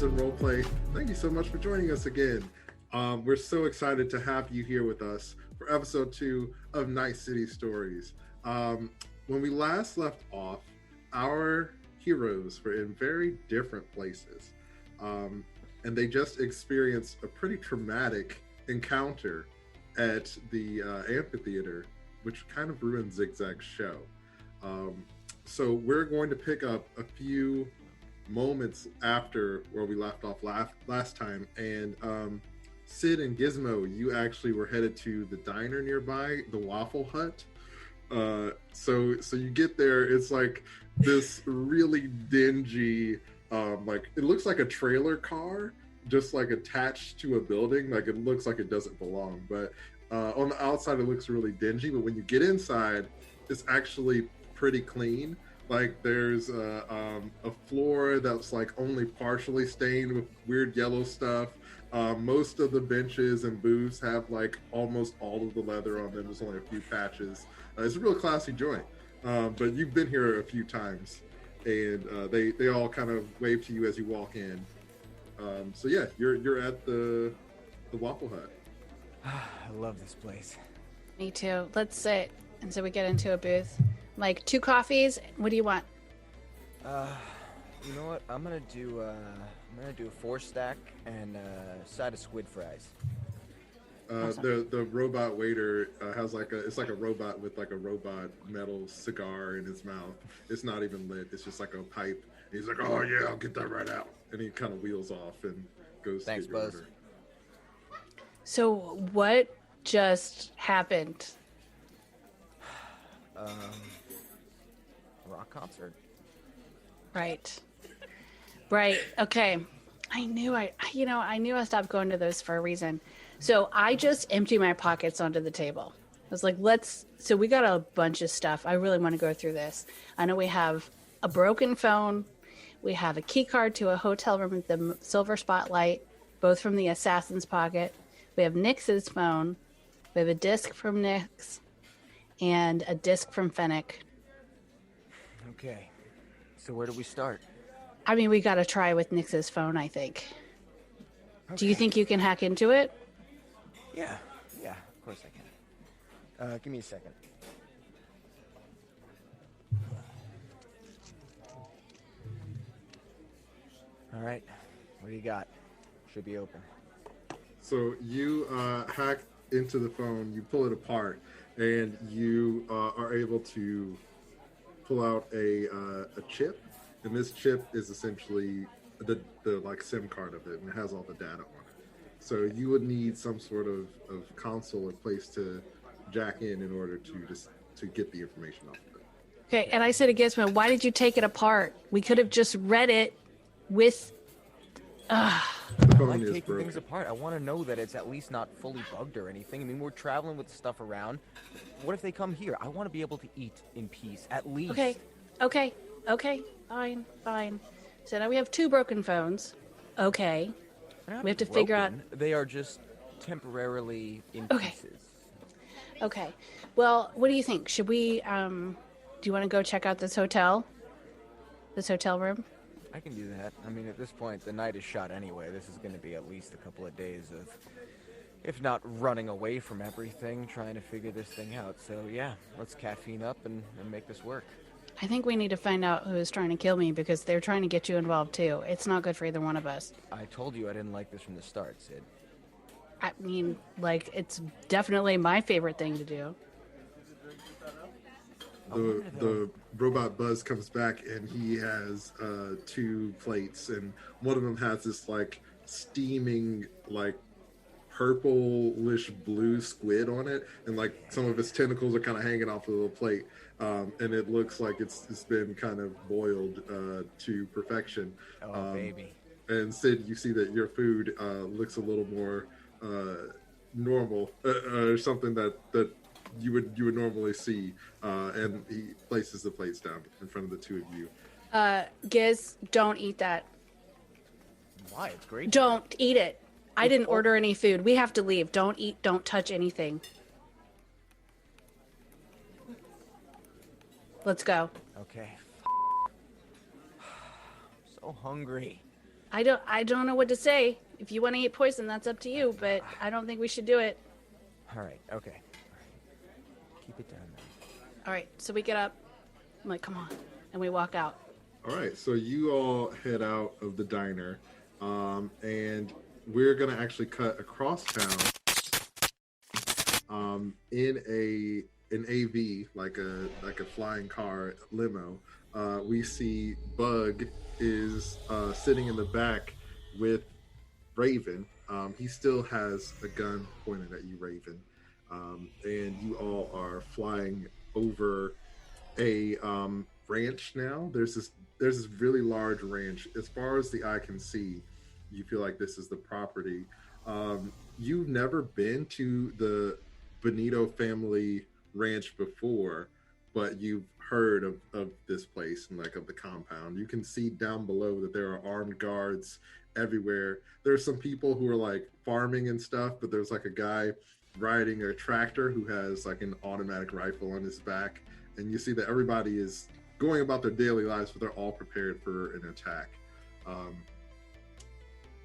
friends in Roleplay. Thank you so much for joining us again. We're so excited to have you here with us for episode 2 of Night City Stories. When we last left off, our heroes were in very different places. And they just experienced a pretty traumatic encounter at the amphitheater, which kind of ruined Zigzag's show. So we're going to pick up a few moments after where we left off last time, and Sid and Gizmo, you actually were headed to the diner nearby, the Waffle Hut. So you get there, it's like this really dingy, like it looks like a trailer car just like attached to a building. Like it looks like it doesn't belong, but on the outside it looks really dingy, but when you get inside it's actually pretty clean. Like there's a floor that's like only partially stained with weird yellow stuff. Most of the benches and booths have like almost all of the leather on them. There's only a few patches. It's a real classy joint. But you've been here a few times, and they all kind of wave to you as you walk in. So yeah, you're at the Waffle Hut. I love this place. Me too. Let's sit. And so we get into a booth. Like 2 coffees. What do you want? You know what? I'm gonna do a 4-stack and a side of squid fries. Awesome. The robot waiter has it's like a robot with like a robot metal cigar in his mouth. It's not even lit. It's just like a pipe. And he's like, "Oh yeah, I'll get that right out." And he kind of wheels off and goes Thanks, to get your Buzz. order. So what just happened? Rock concert. Right. Okay. I knew I stopped going to those for a reason. So I just empty my pockets onto the table. I was like, so we got a bunch of stuff. I really want to go through this. I know we have a broken phone. We have a key card to a hotel room with the silver spotlight, both from the assassin's pocket. We have Nix's phone. We have a disc from Nix and a disc from Fennec. Okay. So where do we start? I mean, we got to try with Nix's phone, I think. Okay. Do you think you can hack into it? Yeah, of course I can. Give me a second. All right, what do you got? Should be open. So you hack into the phone, you pull it apart, and you are able to pull out a chip. And this chip is essentially the like SIM card of it, and it has all the data on it. So you would need some sort of console or place to jack in order to get the information off of it. Okay, and I said to Gizmo, why did you take it apart? We could have just read it with... The I phone like is taking broken. things apart. I want to know that it's at least not fully bugged or anything. I mean, we're traveling with stuff around. What if they come here? I want to be able to eat in peace, at least. Okay, fine. So now we have 2 broken phones. Okay. They're not We have to figure out... broken. They are just temporarily in Okay. pieces. Okay. Well, what do you think? Should we, do you want to go check out this hotel? This hotel room? I can do that. I mean, at this point, the night is shot anyway. This is going to be at least a couple of days of, if not running away from everything, trying to figure this thing out. So, yeah, let's caffeine up and make this work. I think we need to find out who is trying to kill me because they're trying to get you involved too. It's not good for either one of us. I told you I didn't like this from the start, Sid. I mean, like, it's definitely my favorite thing to do. The robot Buzz comes back and he has 2 plates, and one of them has this like steaming like purplish blue squid on it, and like some of its tentacles are kind of hanging off the little plate, and it looks like it's been kind of boiled to perfection. Oh, baby. And Sid, you see that your food looks a little more normal, or something that you would normally see, and he places the plates down in front of the 2 of you. Giz, don't eat that. Why? It's great. Don't eat it. I didn't order any food. We have to leave. Don't eat. Don't touch anything. Let's go. Okay. So hungry. I don't know what to say. If you want to eat poison, that's up to you, but I don't think we should do it. All right, okay. All right. Keep it down now. All right, so we get up. I'm like, come on. And we walk out. All right, so you all head out of the diner, and we're gonna actually cut across town in an AV, like a flying car limo. We see Bug is sitting in the back with Raven. He still has a gun pointed at you, Raven, and you all are flying over a ranch now. There's this really large ranch. As far as the eye can see, you feel like this is the property. You've never been to the Benito family ranch before, but you've heard of this place and like of the compound. You can see down below that there are armed guards everywhere. There's some people who are like farming and stuff, but there's like a guy riding a tractor who has like an automatic rifle on his back, and you see that everybody is going about their daily lives, but they're all prepared for an attack.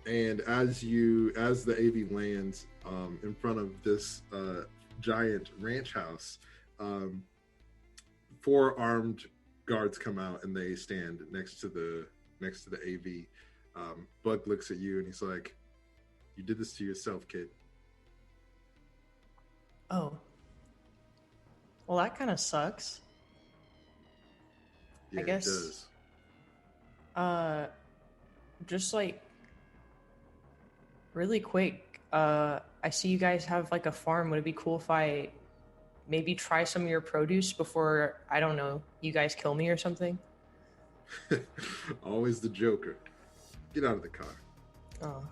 And as the AV lands in front of this giant ranch house, 4 armed guards come out and they stand next to the AV. Bug looks at you and he's like, "You did this to yourself, kid." Oh. Well, that kind of sucks. Yeah, I guess. It does. Just like really quick, I see you guys have like a farm. Would it be cool if I maybe try some of your produce before, I don't know, you guys kill me or something? Always the Joker. Get out of the car. Oh,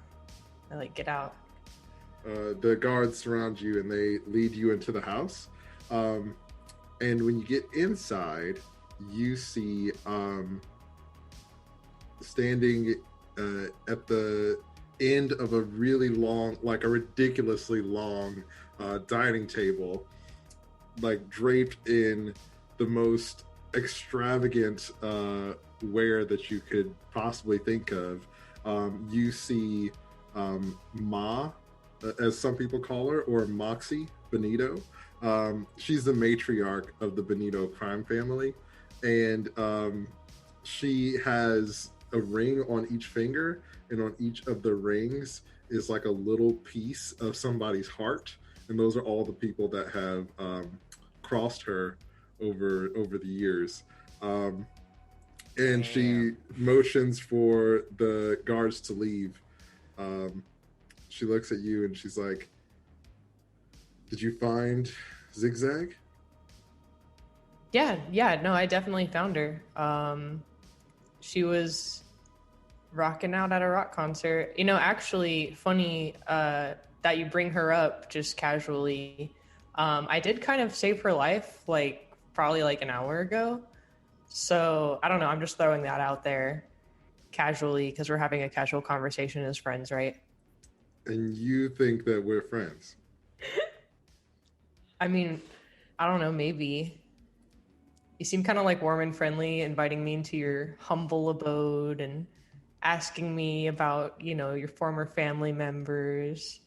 I like get out. The guards surround you and they lead you into the house. And when you get inside, you see standing at the end of a really long, like a ridiculously long dining table, like draped in the most extravagant ware that you could possibly think of. You see Ma, as some people call her, or Moxie Benito. She's the matriarch of the Benito crime family, and she has a ring on each finger, and on each of the rings is like a little piece of somebody's heart, and those are all the people that have crossed her over the years. And she motions for the guards to leave. She looks at you and she's like, "Did you find Zigzag?" Yeah, no, I definitely found her. She was rocking out at a rock concert. You know, actually, funny that you bring her up just casually. I did kind of save her life, like, probably like an hour ago. So, I don't know, I'm just throwing that out there casually because we're having a casual conversation as friends, right? And you think that we're friends? I mean, I don't know, maybe. You seem kind of like warm and friendly, inviting me into your humble abode and asking me about, you know, your former family members,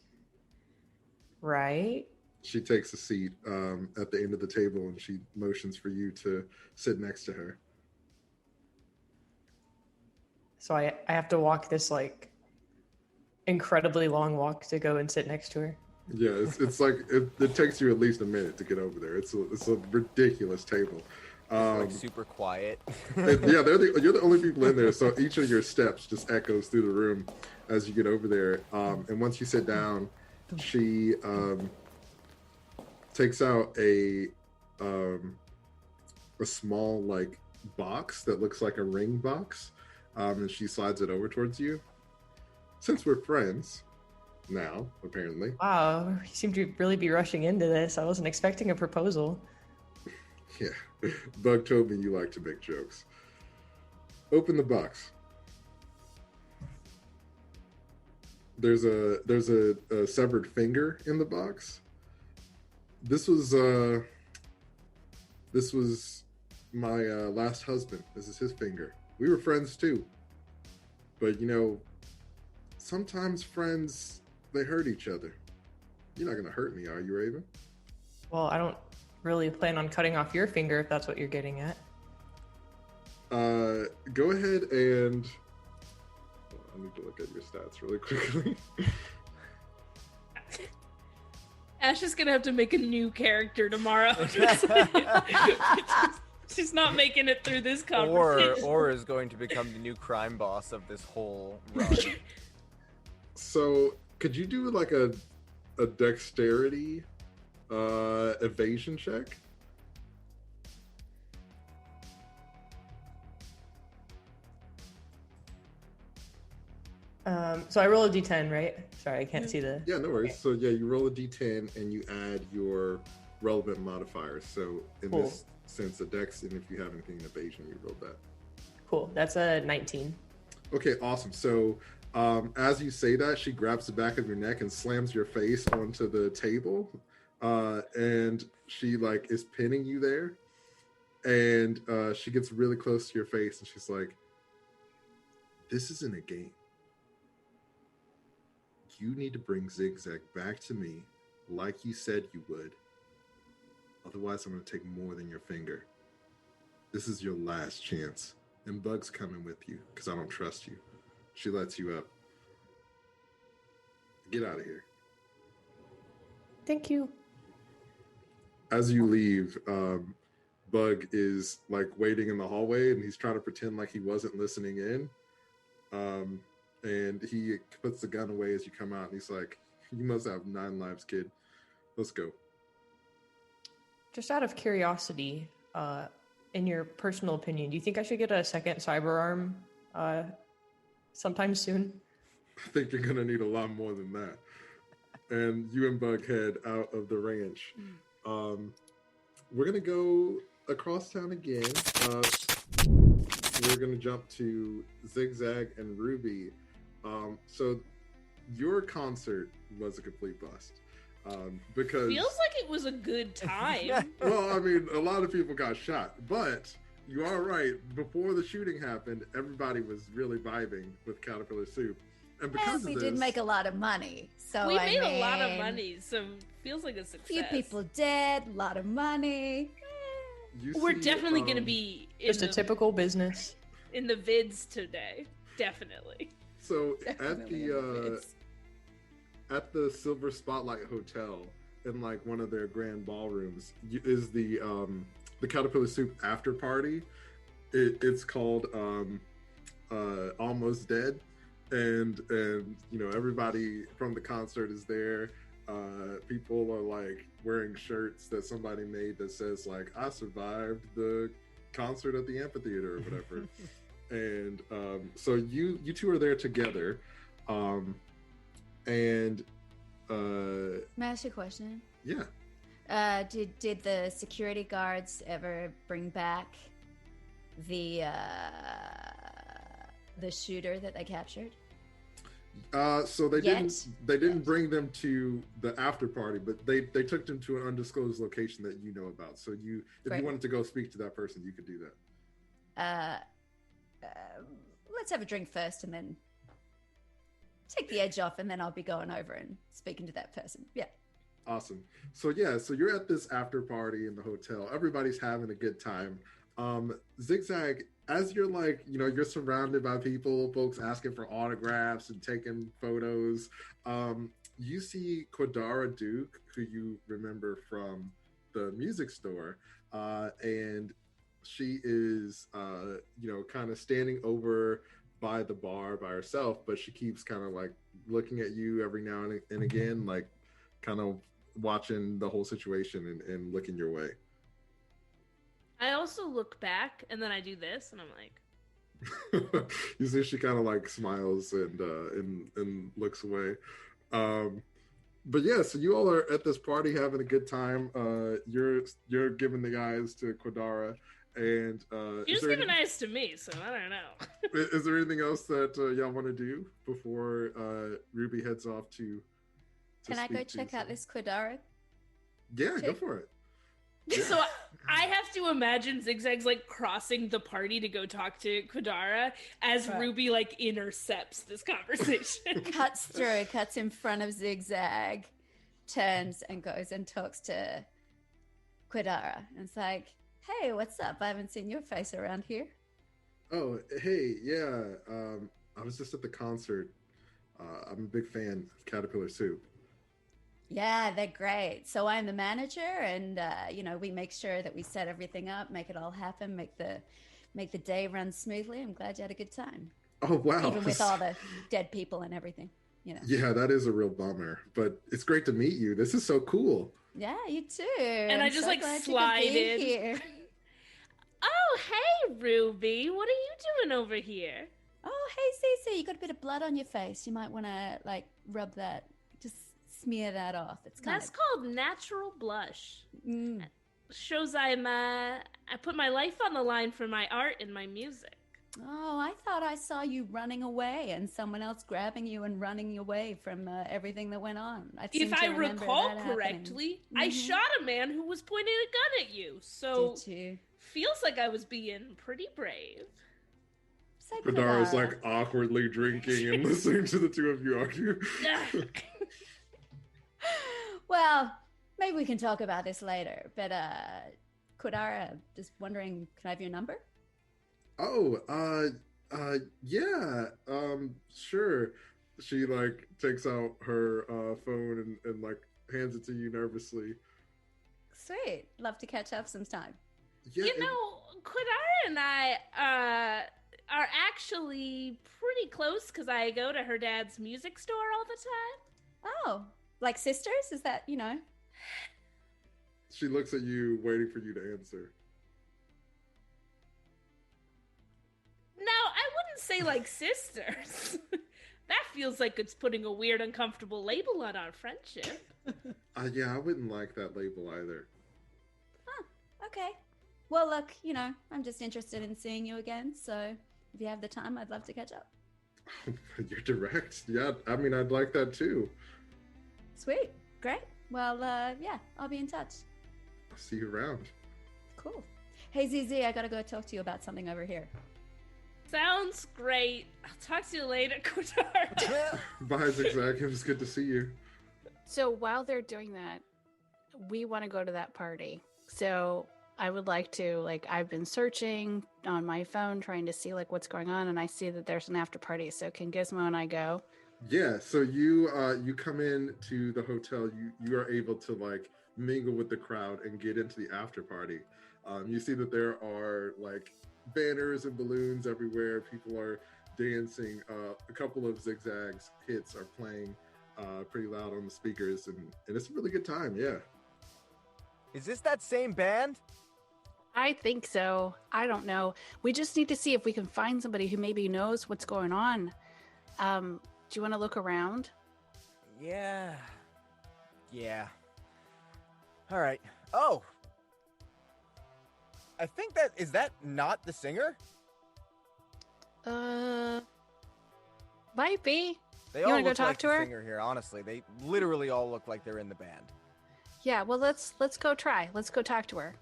right? She takes a seat at the end of the table and she motions for you to sit next to her. So I have to walk this like incredibly long walk to go and sit next to her. Yeah, it's like it takes you at least a minute to get over there. It's a ridiculous table. Like super quiet. Yeah, you're the only people in there, so each of your steps just echoes through the room as you get over there. And once you sit down, she takes out a small like box that looks like a ring box, and she slides it over towards you. Since we're friends now, apparently. Wow, you seem to really be rushing into this. I wasn't expecting a proposal. Yeah, Bug told me you like to make jokes. Open the box. There's a severed finger in the box. This was my last husband. This is his finger. We were friends too, but you know, sometimes friends, they hurt each other. You're not gonna hurt me, are you, Raven? Well, I don't really plan on cutting off your finger if that's what you're getting at. Go ahead and... I need to look at your stats really quickly. Ash is gonna have to make a new character tomorrow. She's not making it through this conversation. Or is going to become the new crime boss of this whole run. So, could you do like a dexterity evasion check? So I roll a d10, right? Sorry, I can't see the... Yeah, no worries. Okay. So yeah, you roll a d10 and you add your relevant modifiers. So in Cool. this sense, a dex, and if you have anything in evasion, you roll that. Cool, that's a 19. Okay, awesome. So as you say that, she grabs the back of your neck and slams your face onto the table, and she like is pinning you there, and she gets really close to your face, and she's like, "This isn't a game. You need to bring Zigzag back to me like you said you would. Otherwise, I'm going to take more than your finger. This is your last chance. And Bug's coming with you because I don't trust you." She lets you up. Get out of here. Thank you. As you leave, Bug is like waiting in the hallway and he's trying to pretend like he wasn't listening in. And he puts the gun away as you come out, and he's like, "You must have 9 lives, kid. Let's go." Just out of curiosity, in your personal opinion, do you think I should get a second cyber arm sometime soon? I think you're gonna need a lot more than that. And you and Bug head out of the ranch. We're gonna go across town again. We're gonna jump to Zigzag and Ruby. So your concert was a complete bust. Because Feels like it was a good time. well, I mean, a lot of people got shot, but you are right. Before the shooting happened, everybody was really vibing with Caterpillar Soup, and because we of did this, make a lot of money. So We made a lot of mean, money, so feels like a success. Few people dead, a lot of money. you We're see, definitely gonna be in Just a the, typical business. in the vids today. Definitely. So at Definitely the in the vids. at the Silver Spotlight Hotel, in like one of their grand ballrooms, is the Caterpillar Soup after party. It's called Almost Dead, and you know, everybody from the concert is there. People are like wearing shirts that somebody made that says like, "I survived the concert at the amphitheater" or whatever. And so you two are there together, and May I ask you a question? yeah. Did the security guards ever bring back the shooter that they captured? So they Yet? didn't bring them to the after party, but they took them to an undisclosed location that you know about. So if Great. you wanted to go speak to that person, you could do that. Let's have a drink first and then take the edge off, and then I'll be going over and speaking to that person. Yeah. Awesome. So yeah, so you're at this after party in the hotel. Everybody's having a good time. Zigzag, as you're like, you know, you're surrounded by people, folks asking for autographs and taking photos. You see Quadara Duke, who you remember from the music store, and she is, you know, kind of standing over by the bar by herself, but she keeps kind of like looking at you every now and again, like kind of watching the whole situation and looking your way. I also look back and then I do this and I'm like, You see she kind of like smiles and looks away. But yeah, so you all are at this party having a good time. You're giving the eyes to Quadara, and you just giving eyes to me, so I don't know. is there anything else that y'all want to do before Ruby heads off to Can I go speak to check out someone? this Quadara? Yeah, go check? for it. So I have to imagine Zigzag's like crossing the party to go talk to Quadara as Ruby like intercepts this conversation. Cuts in front of Zigzag, turns and goes and talks to Quadara. And it's like, hey, what's up? I haven't seen your face around here. Oh, hey, yeah. I was just at the concert. I'm a big fan of Caterpillar Soup. Yeah, they're great. So I'm the manager, and we make sure that we set everything up, make it all happen, make the day run smoothly. I'm glad you had a good time. Oh, wow. Even with all the dead people and everything, Yeah, that is a real bummer, but it's great to meet you. This is so cool. Yeah, you too. And I just so like glad you could slide be in. here. Oh, hey, Ruby. What are you doing over here? Oh, hey, Cece, you got a bit of blood on your face. You might want to like rub that, just smear that off. That's called natural blush. Shows I put my life on the line for my art and my music. Oh, I thought I saw you running away and someone else grabbing you and running away from everything that went on. If I recall correctly, I shot a man who was pointing a gun at you. So did you? Feels like I was being pretty brave. Quadara's like awkwardly drinking and listening to the two of you argue. Well, maybe we can talk about this later. But Quadara, just wondering, can I have your number? Oh, yeah, sure. She like takes out her phone and like hands it to you nervously. Sweet, love to catch up sometime. Yeah, Quadara and I are actually pretty close because I go to her dad's music store all the time. Oh, like sisters? Is that, She looks at you, waiting for you to answer. No, I wouldn't say like sisters. That feels like it's putting a weird, uncomfortable label on our friendship. Yeah, I wouldn't like that label either. Huh, okay. Well, look, I'm just interested in seeing you again, so if you have the time, I'd love to catch up. You're direct. Yeah, I mean, I'd like that too. Sweet. Great. Well, yeah, I'll be in touch. I'll see you around. Cool. Hey, ZZ, I gotta go talk to you about something over here. Sounds great. I'll talk to you later, Quadara. Bye, Zigzag. It was good to see you. So while they're doing that, we want to go to that party. So I would like to, I've been searching on my phone trying to see what's going on, and I see that there's an after party. So can Gizmo and I go? Yeah, so you come in to the hotel. You are able to mingle with the crowd and get into the after party. You see that there are banners and balloons everywhere. People are dancing. A couple of Zigzag's hits are playing pretty loud on the speakers, and it's a really good time. Yeah. Is this that same band? I think so. I don't know. We just need to see if we can find somebody who maybe knows what's going on. Do you want to look around? Yeah. All right. Oh! I think is that not the singer? Might be. They You all wanna go look talk like to the her? singer here, honestly. They literally all look like they're in the band. Yeah, well, let's go try. Let's go talk to her.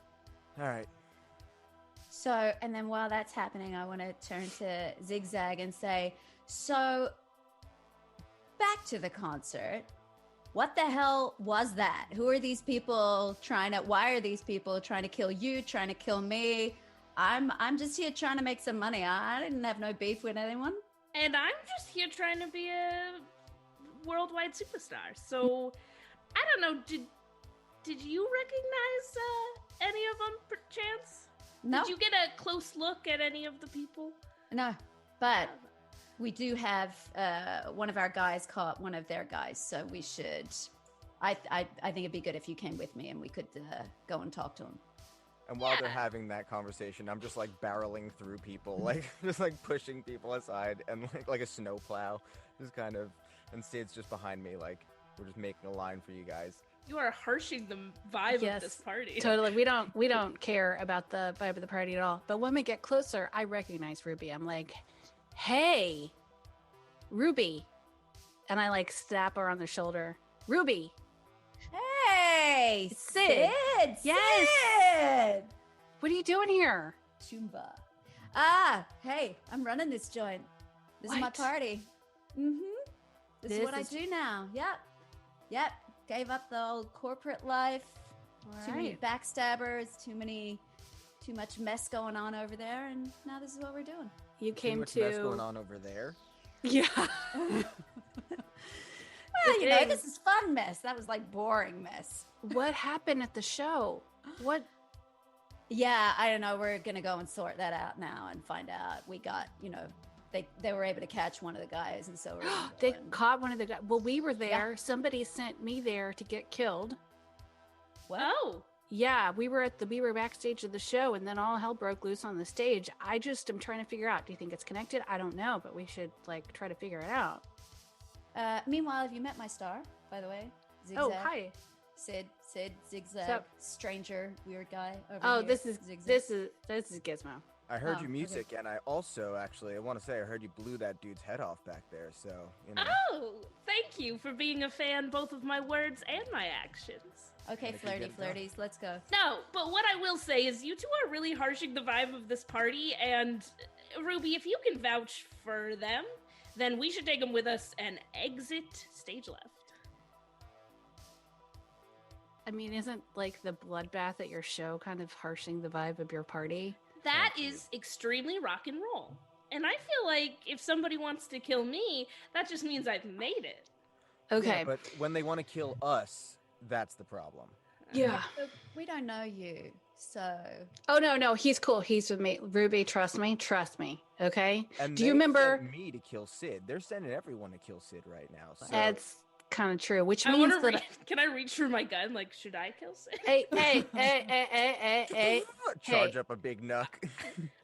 All right. So, and then while that's happening, I want to turn to Zigzag and say, so back to the concert. What the hell was that? Who are these people why are these people trying to kill you, trying to kill me? I'm just here trying to make some money. I didn't have no beef with anyone. And I'm just here trying to be a worldwide superstar. So, I don't know, did you recognize any of them, perchance? No. Did you get a close look at any of the people? No, but we do have one of our guys caught one of their guys, so we should. I think it'd be good if you came with me and we could go and talk to him. And while they're having that conversation, I'm just barreling through people, just pushing people aside and like a snowplow, just kind of. And Sid's just behind me, we're just making a line for you guys. You are harshing the vibe of this party. Totally. We don't care about the vibe of the party at all. But when we get closer, I recognize Ruby. I'm like, hey, Ruby. And I slap her on the shoulder. Ruby. Hey, Hey, Sid. Sid! Yes. Sid! What are you doing here? Chumba. Hey, I'm running this joint. This is my What? party. This is This what I is- do now. Yep. Gave up the old corporate life. All Too many right. backstabbers, too much mess going on over there, and now this is what we're doing. You Too came much to. mess going on over there. Yeah. Well, you know, thing- this is fun mess. That was like boring mess. What happened at the show? What? Yeah, I don't know. We're gonna go and sort that out now and find out. We got, they were able to catch one of the guys, and so we're gonna go They and- caught one of the guys. Well, we were there. Somebody sent me there to get killed. What? Oh, Yeah, we were backstage of the show, and then all hell broke loose on the stage. I just am trying to figure out. Do you think it's connected? I don't know, but we should try to figure it out. Meanwhile, have you met my star, by the way? Zigzag. Oh, hi. Sid, Zigzag, Sup? stranger, weird guy over Oh, here. this is Zigzag. Gizmo. I heard Oh, your music, and I also I want to say I heard you blew that dude's head off back there. So oh, thank you for being a fan both of my words and my actions. Okay, Gotta keep getting flirties, let's go. No, but what I will say is you two are really harshing the vibe of this party, and Ruby, if you can vouch for them, then we should take them with us and exit stage left. I mean, isn't the bloodbath at your show kind of harshing the vibe of your party? That Thank you. is extremely rock and roll. And I feel like if somebody wants to kill me, that just means I've made it. Okay. Yeah, but when they want to kill us, that's the problem. Yeah. But we don't know you, so Oh no, he's cool. He's with me. Ruby, trust me. Okay. And Do you they remember? sent me to kill Sid? They're sending everyone to kill Sid right now. So That's kind of true. Which I means want to. that. Can I reach for my gun? Like, should I kill Sid? Hey. charge Hey. up a big nuck.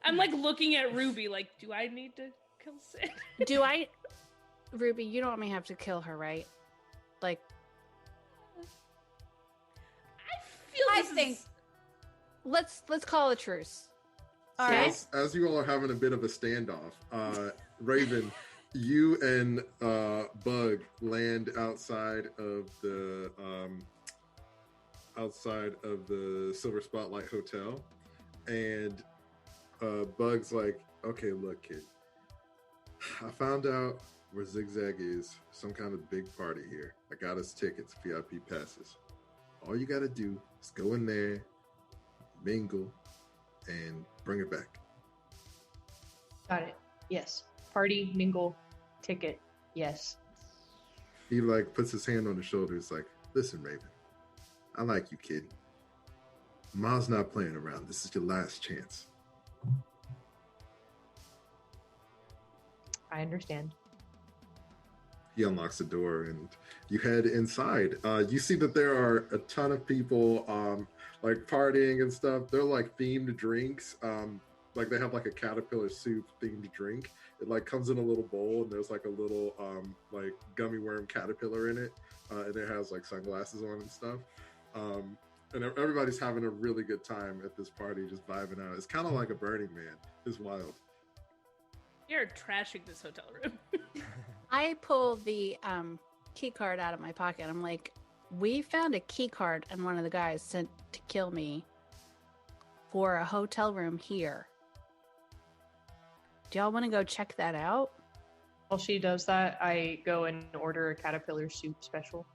I'm like looking at Ruby. Like, do I need to kill Sid? Do I, Ruby? You don't want me to have to kill her, right? I feel. I this is- think- Let's call a truce. all Okay. right. As you all are having a bit of a standoff, Raven, you and Bug land outside of the Silver Spotlight Hotel, and Bug's like, "Okay, look, kid, I found out where Zigzag is. Some kind of big party here. I got us tickets, VIP passes. All you got to do is go in there, mingle, and bring it back." Got it. Yes. Party, mingle, ticket. Yes. He puts his hand on his shoulder. It's like, "Listen, Raven, I like you, kid. Ma's not playing around. This is your last chance." I understand. He unlocks the door and you head inside. You see that there are a ton of people partying and stuff. They're themed drinks. They have a caterpillar soup themed drink. It comes in a little bowl and there's a little gummy worm caterpillar in it. And it has sunglasses on and stuff. And everybody's having a really good time at this party, just vibing out. It's kind of like a Burning Man. It's wild. You're trashing this hotel room. I pull the key card out of my pocket. I'm like, we found a key card and one of the guys sent to kill me for a hotel room here. Do y'all want to go check that out? While she does that, I go and order a caterpillar soup special.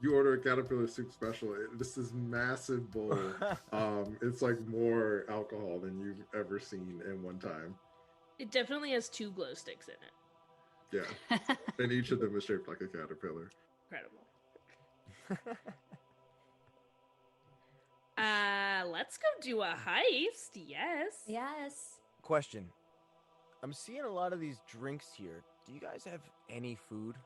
You order a caterpillar soup special. This is massive bowl. It's more alcohol than you've ever seen in one time. It definitely has 2 glow sticks in it. Yeah, and each of them is shaped like a caterpillar. Incredible. Let's go do a heist. Yes. Yes. Question. I'm seeing a lot of these drinks here. Do you guys have any food?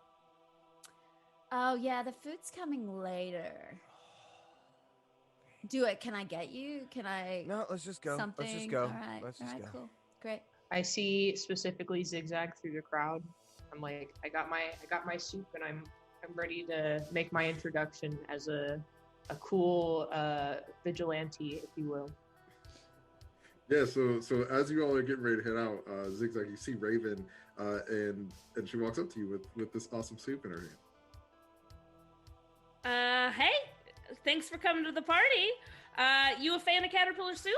Oh yeah, the food's coming later. Do it. Can I get you? Can I? No, let's just go. Something. Let's just go. All right. Let's All just right. go. Cool. Great. I see specifically Zigzag through the crowd. I'm like, I got my soup, and I'm ready to make my introduction as a cool vigilante, if you will. Yeah. So as you all are getting ready to head out, Zigzag, you see Raven, and she walks up to you with this awesome soup in her hand. Hey, thanks for coming to the party. You a fan of caterpillar soup?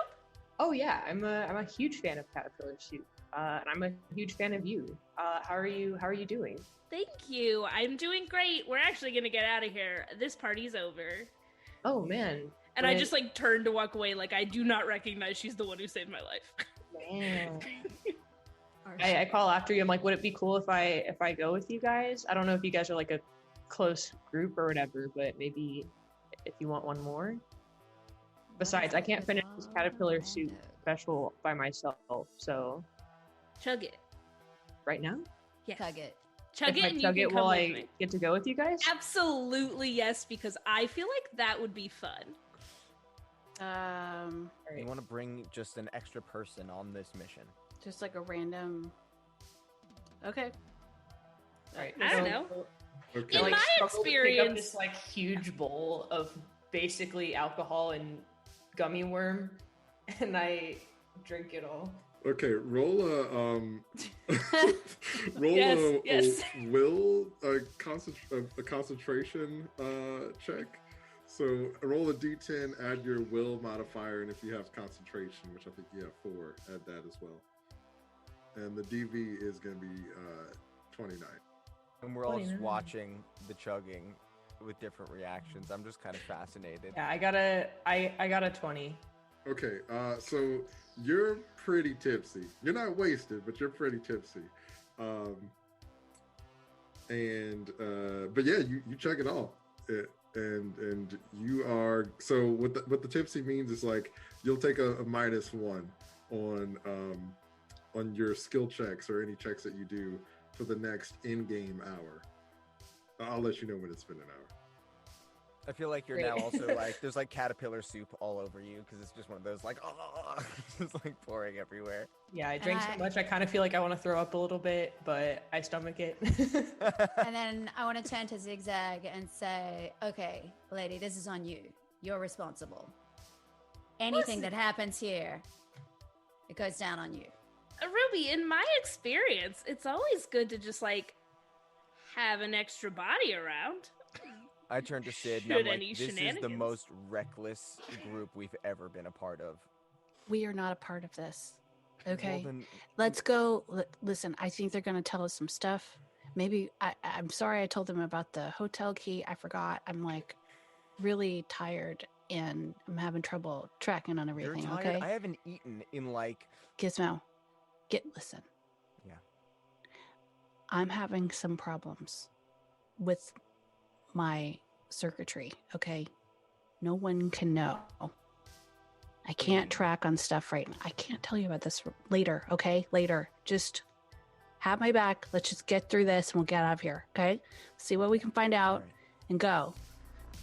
Oh yeah, I'm a huge fan of caterpillar soup, and I'm a huge fan of you. How are you doing? Thank you. I'm doing great. We're actually gonna get out of here. This party's over. Oh man. And I just like turned to walk away, like I do not recognize she's the one who saved my life. Man. I call after you. I'm like, would it be cool if I go with you guys? I don't know if you guys are like a close group or whatever, but maybe if you want one more. Besides, I can't finish this caterpillar soup special by myself, so Chug it. right now? Yes. Chug it. Chug If it I and chug you it, can come will with I me. get to go with you guys? Absolutely yes, because I feel like that would be fun. You want to bring just an extra person on this mission. Just like a random. Okay. Right. I don't know. Okay. In my struggle to pick up experience- this like huge bowl of basically alcohol and gummy worm, and I drink it all. Okay, roll a roll Yes. a concentration check. So roll a d10, add your will modifier, and if you have concentration, which I think you have 4, add that as well. And the DV is going to be 29. And we're all just 29. watching the chugging with different reactions. I'm just kind of fascinated. Yeah, I got a 20. Okay, so you're pretty tipsy. You're not wasted, but you're pretty tipsy. But yeah, you check it all. And you are, so what the tipsy means is like you'll take a -1 on your skill checks or any checks that you do for the next in-game hour. I'll let you know when it's been an hour. I feel like you're Great. now also like, there's like caterpillar soup all over you because it's just one of those like, oh, just like pouring everywhere. Yeah, I drank so I- much I kind of feel like I want to throw up a little bit, but I stomach it. And then I want to turn to Zigzag and say, okay, lady, this is on you. You're responsible. Anything that happens here, it goes down on you. Ruby, in my experience, it's always good to just like have an extra body around. I turned to Sid and Should I'm like, any this is the shenanigans. most reckless group we've ever been a part of. We are not a part of this. Okay. Well, then, Let's go. Listen, I think they're going to tell us some stuff. Maybe I'm sorry I told them about the hotel key. I forgot. I'm like really tired and I'm having trouble tracking on you're everything. tired. Okay. I haven't eaten in like, Gizmo, listen. Yeah. I'm having some problems with my circuitry. Okay. No one can know. I can't track on stuff right now. I can't tell you about this later. Okay. Later. Just have my back. Let's just get through this and we'll get out of here. Okay. See what we can find out Alright. and go.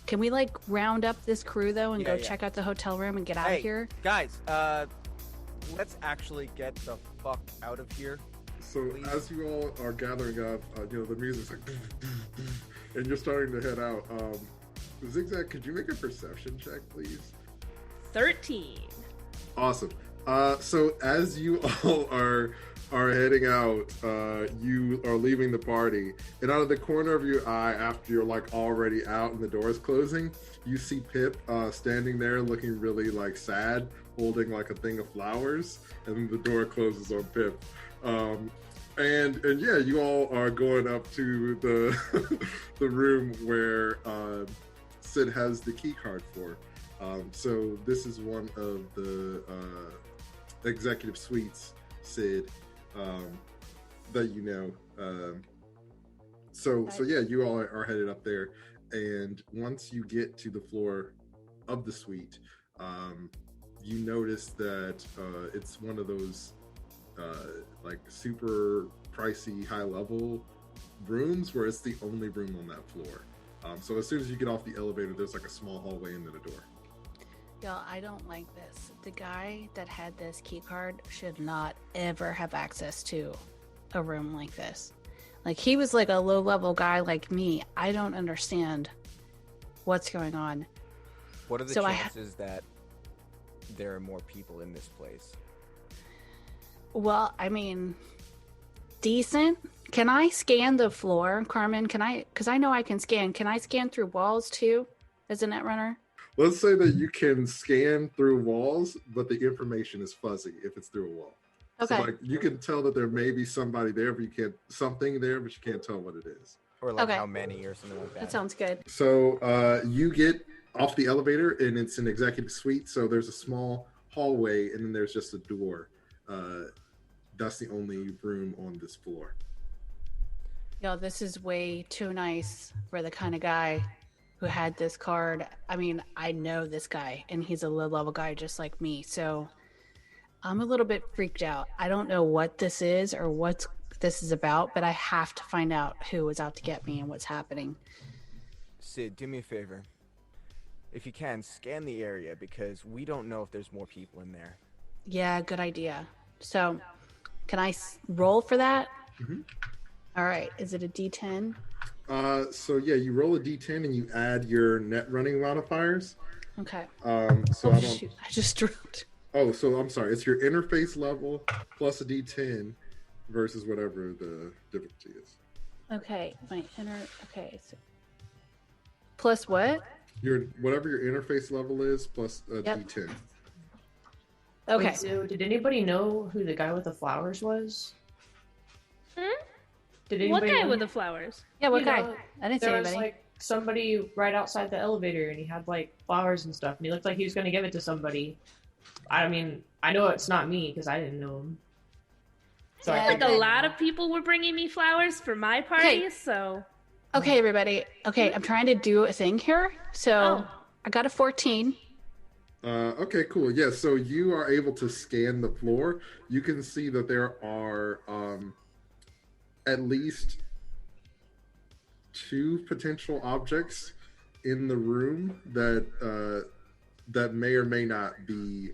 Can we like round up this crew though and Yeah, go yeah. check out the hotel room and get out hey, of here? guys, let's actually get the fuck out of here. So Please. as you all are gathering up, the music's like, and you're starting to head out. Zigzag, could you make a perception check, please? 13. Awesome. So as you all are heading out, you are leaving the party, and out of the corner of your eye, after you're like already out and the door is closing, you see Pip standing there looking really like sad, holding like a thing of flowers, and then the door closes on Pip. And yeah, you all are going up to the the room where Sid has the key card for. So this is one of the executive suites, Sid, that you know. So yeah, you all are headed up there, and once you get to the floor of the suite, you notice that it's one of those like super pricey, high level rooms where it's the only room on that floor. So as soon as you get off the elevator, there's like a small hallway and then a door. Y'all, I don't like this. The guy that had this key card should not ever have access to a room like this. Like, he was like a low level guy like me. I don't understand what's going on. What are the So chances that there are more people in this place? Well, I mean, decent. Can I scan the floor, Carmen? Can I? Because I know I can scan. Can I scan through walls too as a net runner? Let's say that you can scan through walls, but the information is fuzzy if it's through a wall. Okay. So like you can tell that there may be somebody there, but you can't something there, but you can't tell what it is. Or like Okay. how many or something like that. That sounds good. So you get off the elevator, and it's an executive suite. So there's a small hallway, and then there's just a door. That's the only room on this floor. Yo, this is way too nice for the kind of guy who had this card. I mean, I know this guy, and he's a low-level guy just like me. So I'm a little bit freaked out. I don't know what this is or what this is about, but I have to find out who is out to get me and what's happening. Sid, do me a favor. If you can, scan the area because we don't know if there's more people in there. Yeah, good idea. So can I roll for that? Mm-hmm. All right. Is it a D10? So yeah, you roll a d10 and you add your net running modifiers. Okay. So I don't. Shoot, I just dropped. Oh, so I'm sorry. It's your interface level plus a d10 versus whatever the difficulty is. Okay. Okay. So plus what? Your whatever your interface level is plus a Yep. d10. Okay. Wait, so did anybody know who the guy with the flowers was? Did What anybody guy know? with the flowers? Yeah. What You guy? know, I didn't see There was anybody. like somebody right outside the elevator, and he had like flowers and stuff, and he looked like he was going to give it to somebody. I mean, I know it's not me because I didn't know him. So Yeah, I Like think a lot of people were bringing me flowers for my party, Okay. so Okay, everybody. Okay, I'm trying to do a thing here. So Oh. I got a 14. Okay, cool. Yeah, so you are able to scan the floor. You can see that there are at least 2 potential objects in the room that may or may not be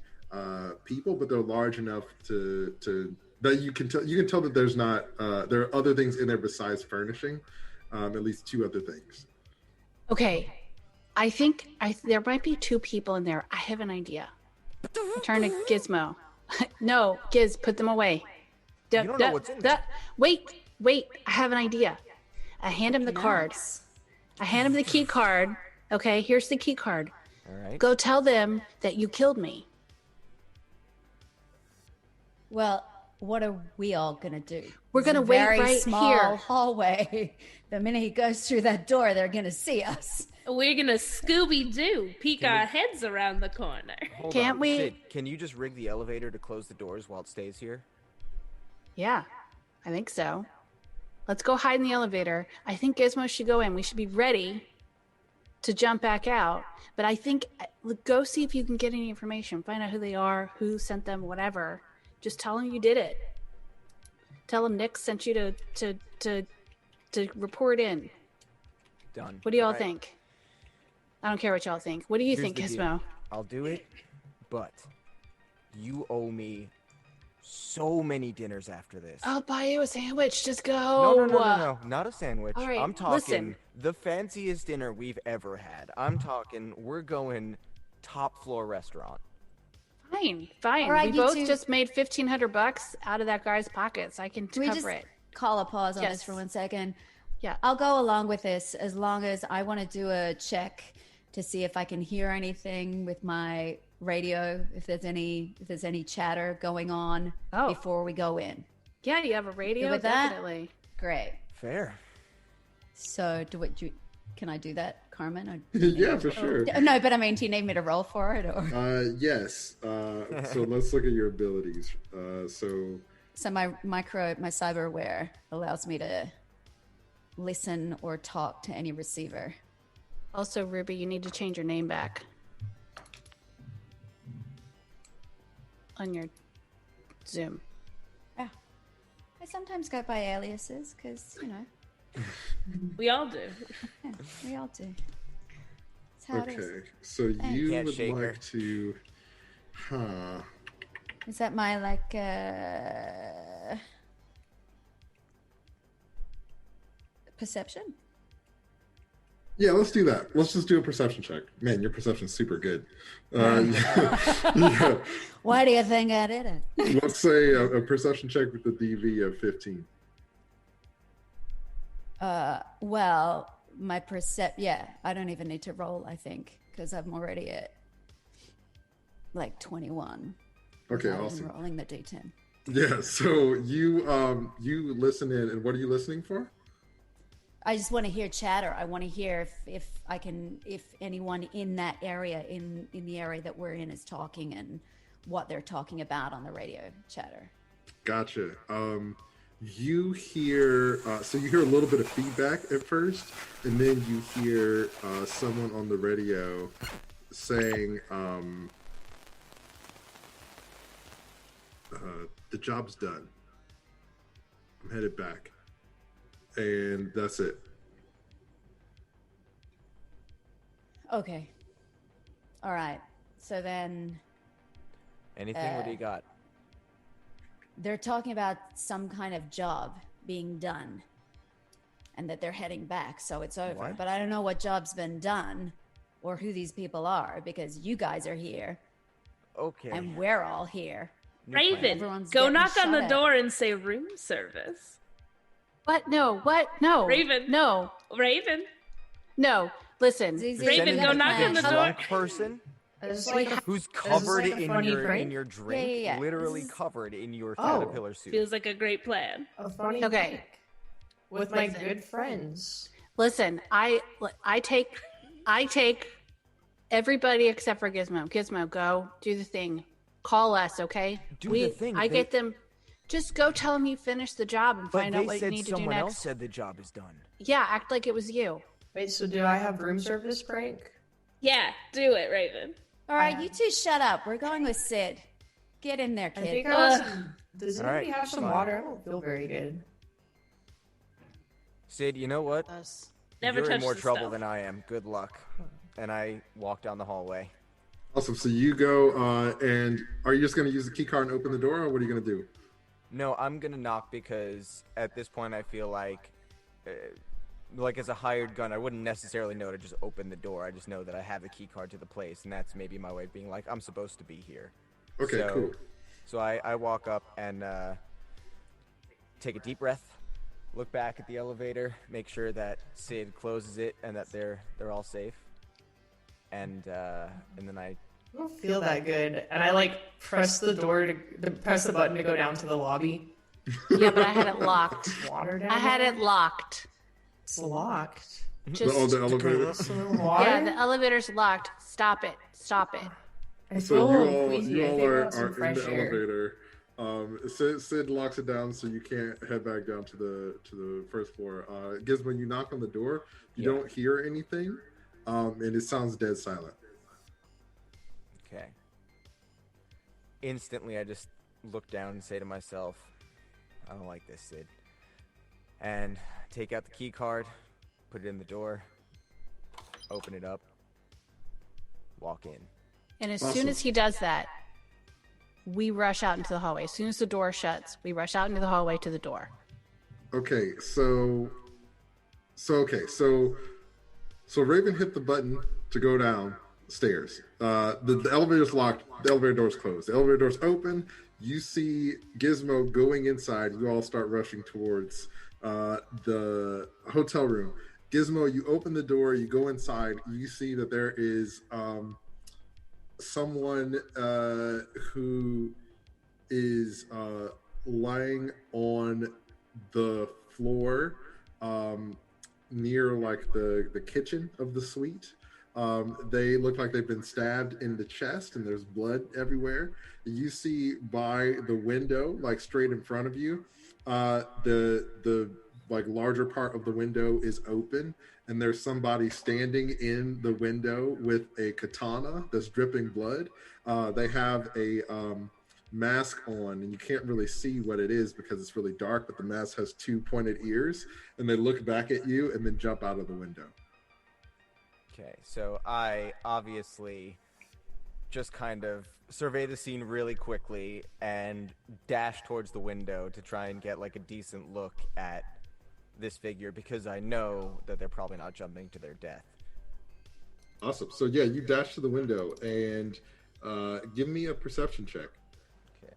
people, but they're large enough to that you can tell that there's not there are other things in there besides furnishing. At least 2 other things. Okay, I think there might be 2 people in there. I have an idea. I turn to Gizmo. No, Giz, put them away. You don't know what's in there. Wait, I have an idea. I hand him the card. Nice. I hand him the key card. Okay, here's the key card. All right. Go tell them that you killed me. Well, what are we all gonna do? We're It's a gonna wait very right small here. hallway. The minute he goes through that door, they're gonna see us. we're gonna Scooby-Doo, peek our heads around the corner. Hold Can't on. we- Sid, can you just rig the elevator to close the doors while it stays here? Yeah, I think so. Let's go hide in the elevator. I think Gizmo should go in. We should be ready to jump back out. But I think go see if you can get any information. Find out who they are, who sent them, whatever. Just tell them you did it. Tell them Nick sent you to report in. Done. What do y'all All right. think? I don't care what y'all think. What do you Here's think, the deal. Gizmo? I'll do it, but you owe me so many dinners after this. I'll buy you a sandwich. Just go. No, not a sandwich. All right, I'm talking listen. the fanciest dinner we've ever had. I'm talking we're going top floor restaurant. Fine. All right, We you both two- just made $1,500 out of that guy's pockets. I can Can we cover just it. call a pause on Yes. this for 1 second? Yeah. I'll go along with this as long as I want to do a check to see if I can hear anything with my radio, if there's any chatter going on Oh. before we go in. Yeah, you have a radio. with that? Definitely. Great. Fair. So can I do that, Carmen? Or Yeah, for sure. No, but I mean, do you need me to roll for it, or Yes. So let's look at your abilities. So my cyberware allows me to listen or talk to any receiver. Also, Ruby, you need to change your name back on your Zoom. Yeah, I sometimes go by aliases because We all do. yeah, we all do. That's how it is. okay, so you Can't would shake her. like to, Is that my perception? Yeah, let's do that. Let's just do a perception check. Man, your perception's super good. Yeah. Why do you think I did it? Let's say a perception check with the DV of 15. Well, my yeah, I don't even need to roll, I think, because I'm already at like 21. Okay, without even awesome. rolling the d10. Yeah, so you listen in, and what are you listening for? I just want to hear chatter. I want to hear if anyone in that area, in the area that we're in, is talking and what they're talking about on the radio chatter. Gotcha. You hear so you hear a little bit of feedback at first, and then you hear someone on the radio saying, "The job's done. I'm headed back," and that's it. Okay. All right. So then Anything? What do you got? they're talking about some kind of job being done and that they're heading back, so it's over. What? But I don't know what job's been done or who these people are because you guys are here Okay. and we're all here. New plan. Raven, Everyone's go getting knock on the shot at. door and say room service. What? No. What? No. Raven. No. Raven, No. Listen. Zizi, Raven, Sending you go have a knock plan. on the door. drunk person It's like a, who's Is this covered like a funny in prank? your drink, Yeah. literally This is- covered in your Oh. caterpillar suit. feels like a great plan. a funny Okay. prank with my Listen. good friends. Listen. I take everybody except for Gizmo. Gizmo, go do the thing. Call us, okay? Do the thing. I They- get them. Just go tell them you finished the job and But find they out what you said need to do someone else next. said the job is done. Yeah, act like it was you. Wait, so do I have room service prank? Yeah, do it, Raven. All right, you two shut up. We're going with Sid. Get in there, I kid. think I want some. Does All anybody right, have some fine. water? I don't feel very good. Sid, you know what? Never You're in touch more the trouble stove. than I am. Good luck. And I walk down the hallway. Awesome. So you go, and are you just going to use the key card and open the door, or what are you going to do? No, I'm gonna knock because at this point I feel like as a hired gun, I wouldn't necessarily know to just open the door. I just know that I have the key card to the place, and that's maybe my way of being like, I'm supposed to be here. Okay, So- cool. So I walk up and take a deep breath, look back at the elevator, make sure that Sid closes it and that they're all safe, and then I I don't feel that good, and I like press the door to press the button to go down to the lobby. Yeah, but I had it locked. Water down. I had there? it locked. It's locked. Just The elevator. Some water. yeah, the elevator's locked. Stop it. Stop it. I So feel you all queasy. I think I are want some in the fresh air. elevator. Sid locks it down so you can't head back down to the first floor. Gizmo, you knock on the door. You Yeah. don't hear anything, and it sounds dead silent. Okay. Instantly, I just look down and say to myself, I don't like this, Sid. And take out the key card, put it in the door, open it up, walk in. And as Awesome. soon as he does that, we rush out into the hallway. As soon as the door shuts, we rush out into the hallway to the door. Okay, so Raven hit the button to go downstairs. The elevator's locked. The elevator door's closed. The elevator door's open. You see Gizmo going inside. You all start rushing towards the hotel room. Gizmo, you open the door. You go inside. You see that there is someone who is lying on the floor near like the kitchen of the suite. They look like they've been stabbed in the chest and there's blood everywhere. You see by the window, like straight in front of you, the like larger part of the window is open and there's somebody standing in the window with a katana that's dripping blood. They have a mask on and you can't really see what it is because it's really dark, but the mask has two pointed ears and they look back at you and then jump out of the window. Okay, so I obviously just kind of survey the scene really quickly and dash towards the window to try and get like a decent look at this figure because I know that they're probably not jumping to their death. Awesome. So yeah, you dash to the window and give me a perception check. Okay.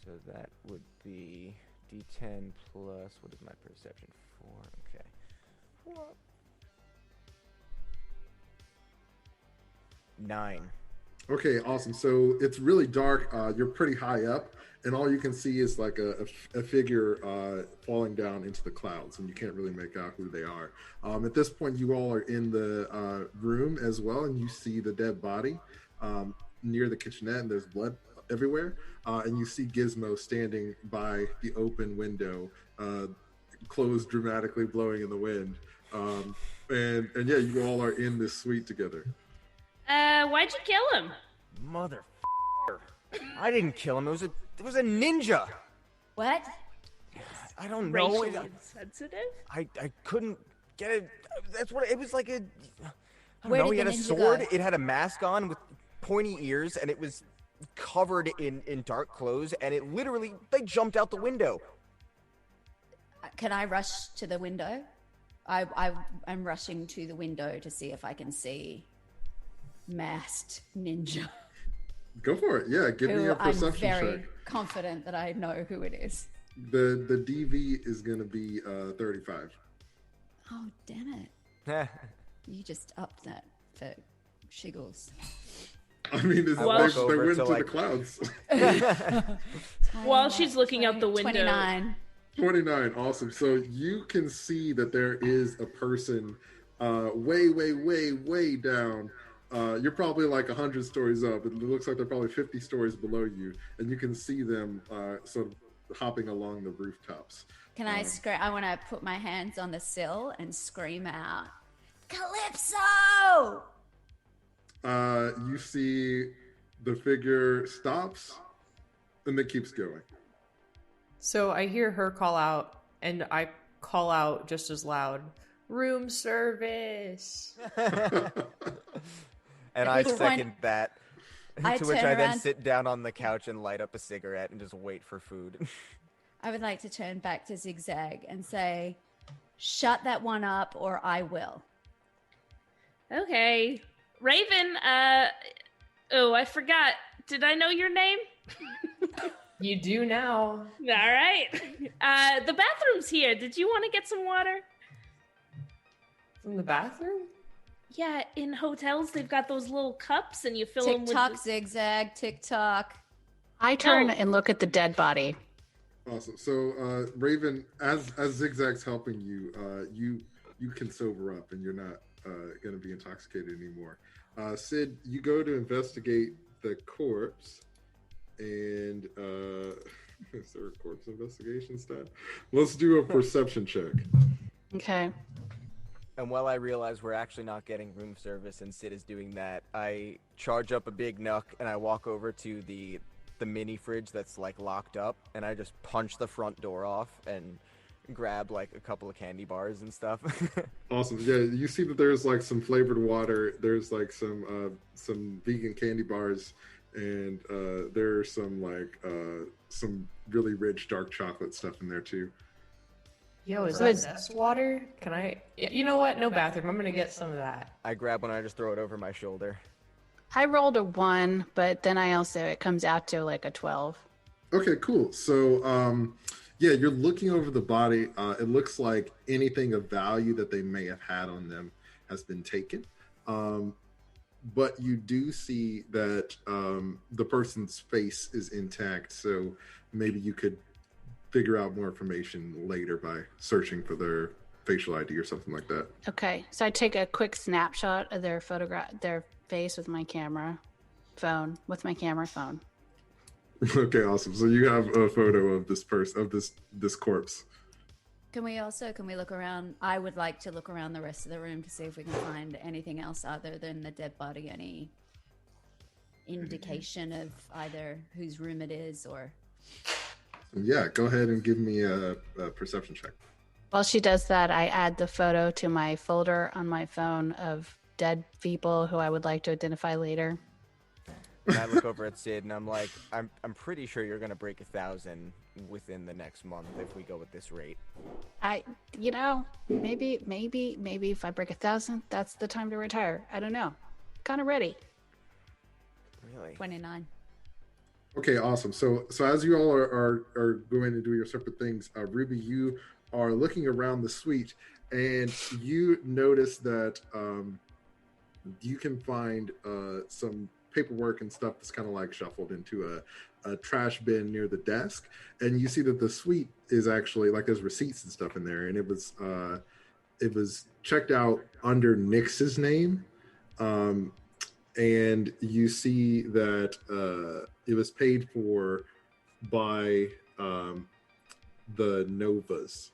So So that would be D10 plus, what is my perception? 4, okay. 9. Okay, awesome. So it's really dark. You're pretty high up, and all you can see is like a figure falling down into the clouds, and you can't really make out who they are. At this point, you all are in the room as well, and you see the dead body near the kitchenette, and there's blood everywhere. And you see Gizmo standing by the open window, clothes dramatically blowing in the wind. And yeah, you all are in this suite together. Why'd you kill him? Mother. I didn't kill him. It was a ninja. What? I don't know. Racially insensitive? I couldn't get it. That's what it was like. I don't Where know. did He had the a ninja sword. go? It had a mask on with pointy ears, and it was covered in dark clothes. And it literally, they jumped out the window. Can I rush to the window? I'm rushing to the window to see if I can see masked ninja. Go for it. Yeah, give me Who a I'm perception very check. confident that I know who it is. The DV is going to be 35. Oh, damn it. You just upped that for shiggles. I mean, they walk went over into to, like- the clouds. While she's looking out the window. 29. 29, awesome. So you can see that there is a person way down. You're probably like 100 stories up. It looks like they're probably 50 stories below you, and you can see them sort of hopping along the rooftops. Can I scream? I want to put my hands on the sill and scream out, Calypso! You see the figure stops and then keeps going. So I hear her call out, and I call out just as loud, room service. And At I which point, second that. I To which turn I then around- sit down on the couch and light up a cigarette and just wait for food. I would like to turn back to Zigzag and say, shut that one up or I will. Okay. Raven, oh, I forgot. Did I know your name? You do now. All right. The bathroom's here. Did you want to get some water? From the bathroom? Yeah, in hotels, they've got those little cups and you fill them with... Tick-tock, Zigzag, tick-tock. I turn No. and look at the dead body. Awesome. So, Raven, as Zigzag's helping you, you can sober up and you're not going to be intoxicated anymore. Sid, you go to investigate the corpse, and is there a corpse investigation stat? Let's do a perception check. Okay. And while I realize we're actually not getting room service and Sid is doing that, I charge up a big nuck and I walk over to the mini fridge that's like locked up, and I just punch the front door off and grab like a couple of candy bars and stuff. Awesome. Yeah, you see that there's like some flavored water. There's like some vegan candy bars, and there's some really rich dark chocolate stuff in there too. Yo, is So that it's- Nest water? Can I? You know what? No bathroom. I'm gonna get some of that. I grab one and I just throw it over my shoulder. I rolled a 1, but then it comes out to like a 12. Okay, cool. So, yeah, you're looking over the body. It looks like anything of value that they may have had on them has been taken. But you do see that the person's face is intact. So maybe you could figure out more information later by searching for their facial ID or something like that. Okay, so I take a quick snapshot of their face with my camera phone. Okay, awesome. So you have a photo of this person, of this corpse. Can we look around? I would like to look around the rest of the room to see if we can find anything else other than the dead body, any indication of either whose room it is or... Yeah, go ahead and give me a perception check. While she does that, I add the photo to my folder on my phone of dead people who I would like to identify later. And I look over at Sid and I'm like, I'm pretty sure you're gonna break 1,000 within the next month if we go at this rate. Maybe if I break 1,000, that's the time to retire. I don't know. Kind of ready. Really? 29. Okay, awesome. So as you all are going to do your separate things, Ruby, you are looking around the suite, and you notice that you can find some paperwork and stuff that's kind of like shuffled into a trash bin near the desk, and you see that the suite is actually like there's receipts and stuff in there, and it was checked out under Nix's name. And you see that it was paid for by the Novas.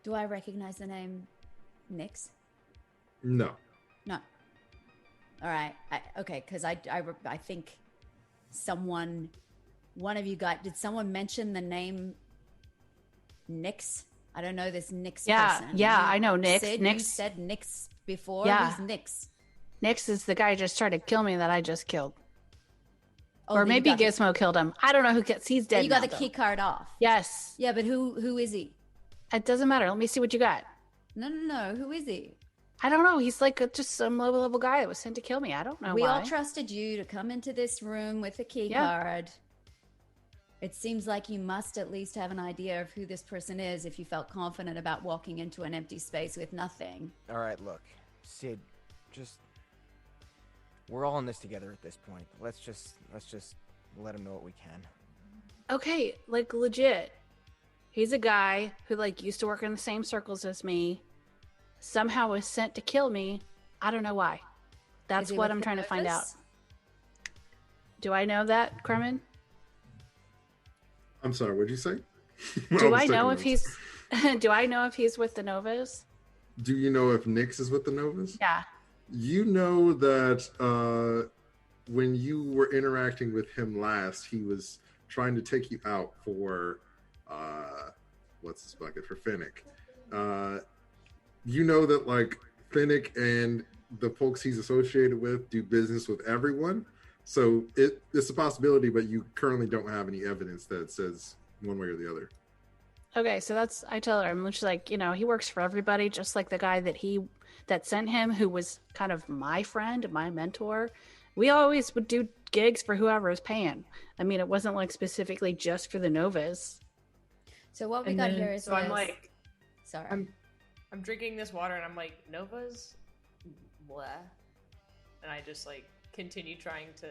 Do I recognize the name Nix? No. No. All right. Okay, because I think one of you guys, did someone mention the name Nix? I don't know this Nix person. Yeah, I know Nix. You said Nix before. Yeah. Who's Nix? Nix is the guy who just tried to kill me that I just killed. Oh, Or maybe Gizmo killed him. I don't know who gets. He's dead. You got now, the key card off. Yes. Yeah, but who is he? It doesn't matter. Let me see what you got. No. Who is he? I don't know. He's like just some low level guy that was sent to kill me. I don't know We why. all trusted you to come into this room with a key card. It seems like you must at least have an idea of who this person is if you felt confident about walking into an empty space with nothing. All right, look, Sid, just we're all in this together at this point. Let's just let him know what we can. Okay, like legit. He's a guy who like used to work in the same circles as me. Somehow was sent to kill me. I don't know why. That's what I'm trying to find out. Do I know that, Kremen? I'm sorry, what'd you say? Do I know if he's do I know if he's with the Novas? Do you know if Nix is with the Novas? Yeah. You know that when you were interacting with him last, he was trying to take you out for what's this bucket for Fennec. You know that like Fennec and the folks he's associated with do business with everyone. So it's a possibility, but you currently don't have any evidence that says one way or the other. Okay, so I tell her, I'm just like, he works for everybody, just like the guy that sent him, who was kind of my friend, my mentor. We always would do gigs for whoever was paying. I mean, it wasn't like specifically just for the Novas. So what we got here is so I'm like, sorry. I'm drinking this water and I'm like, Novas? Blah. And I just like continue trying to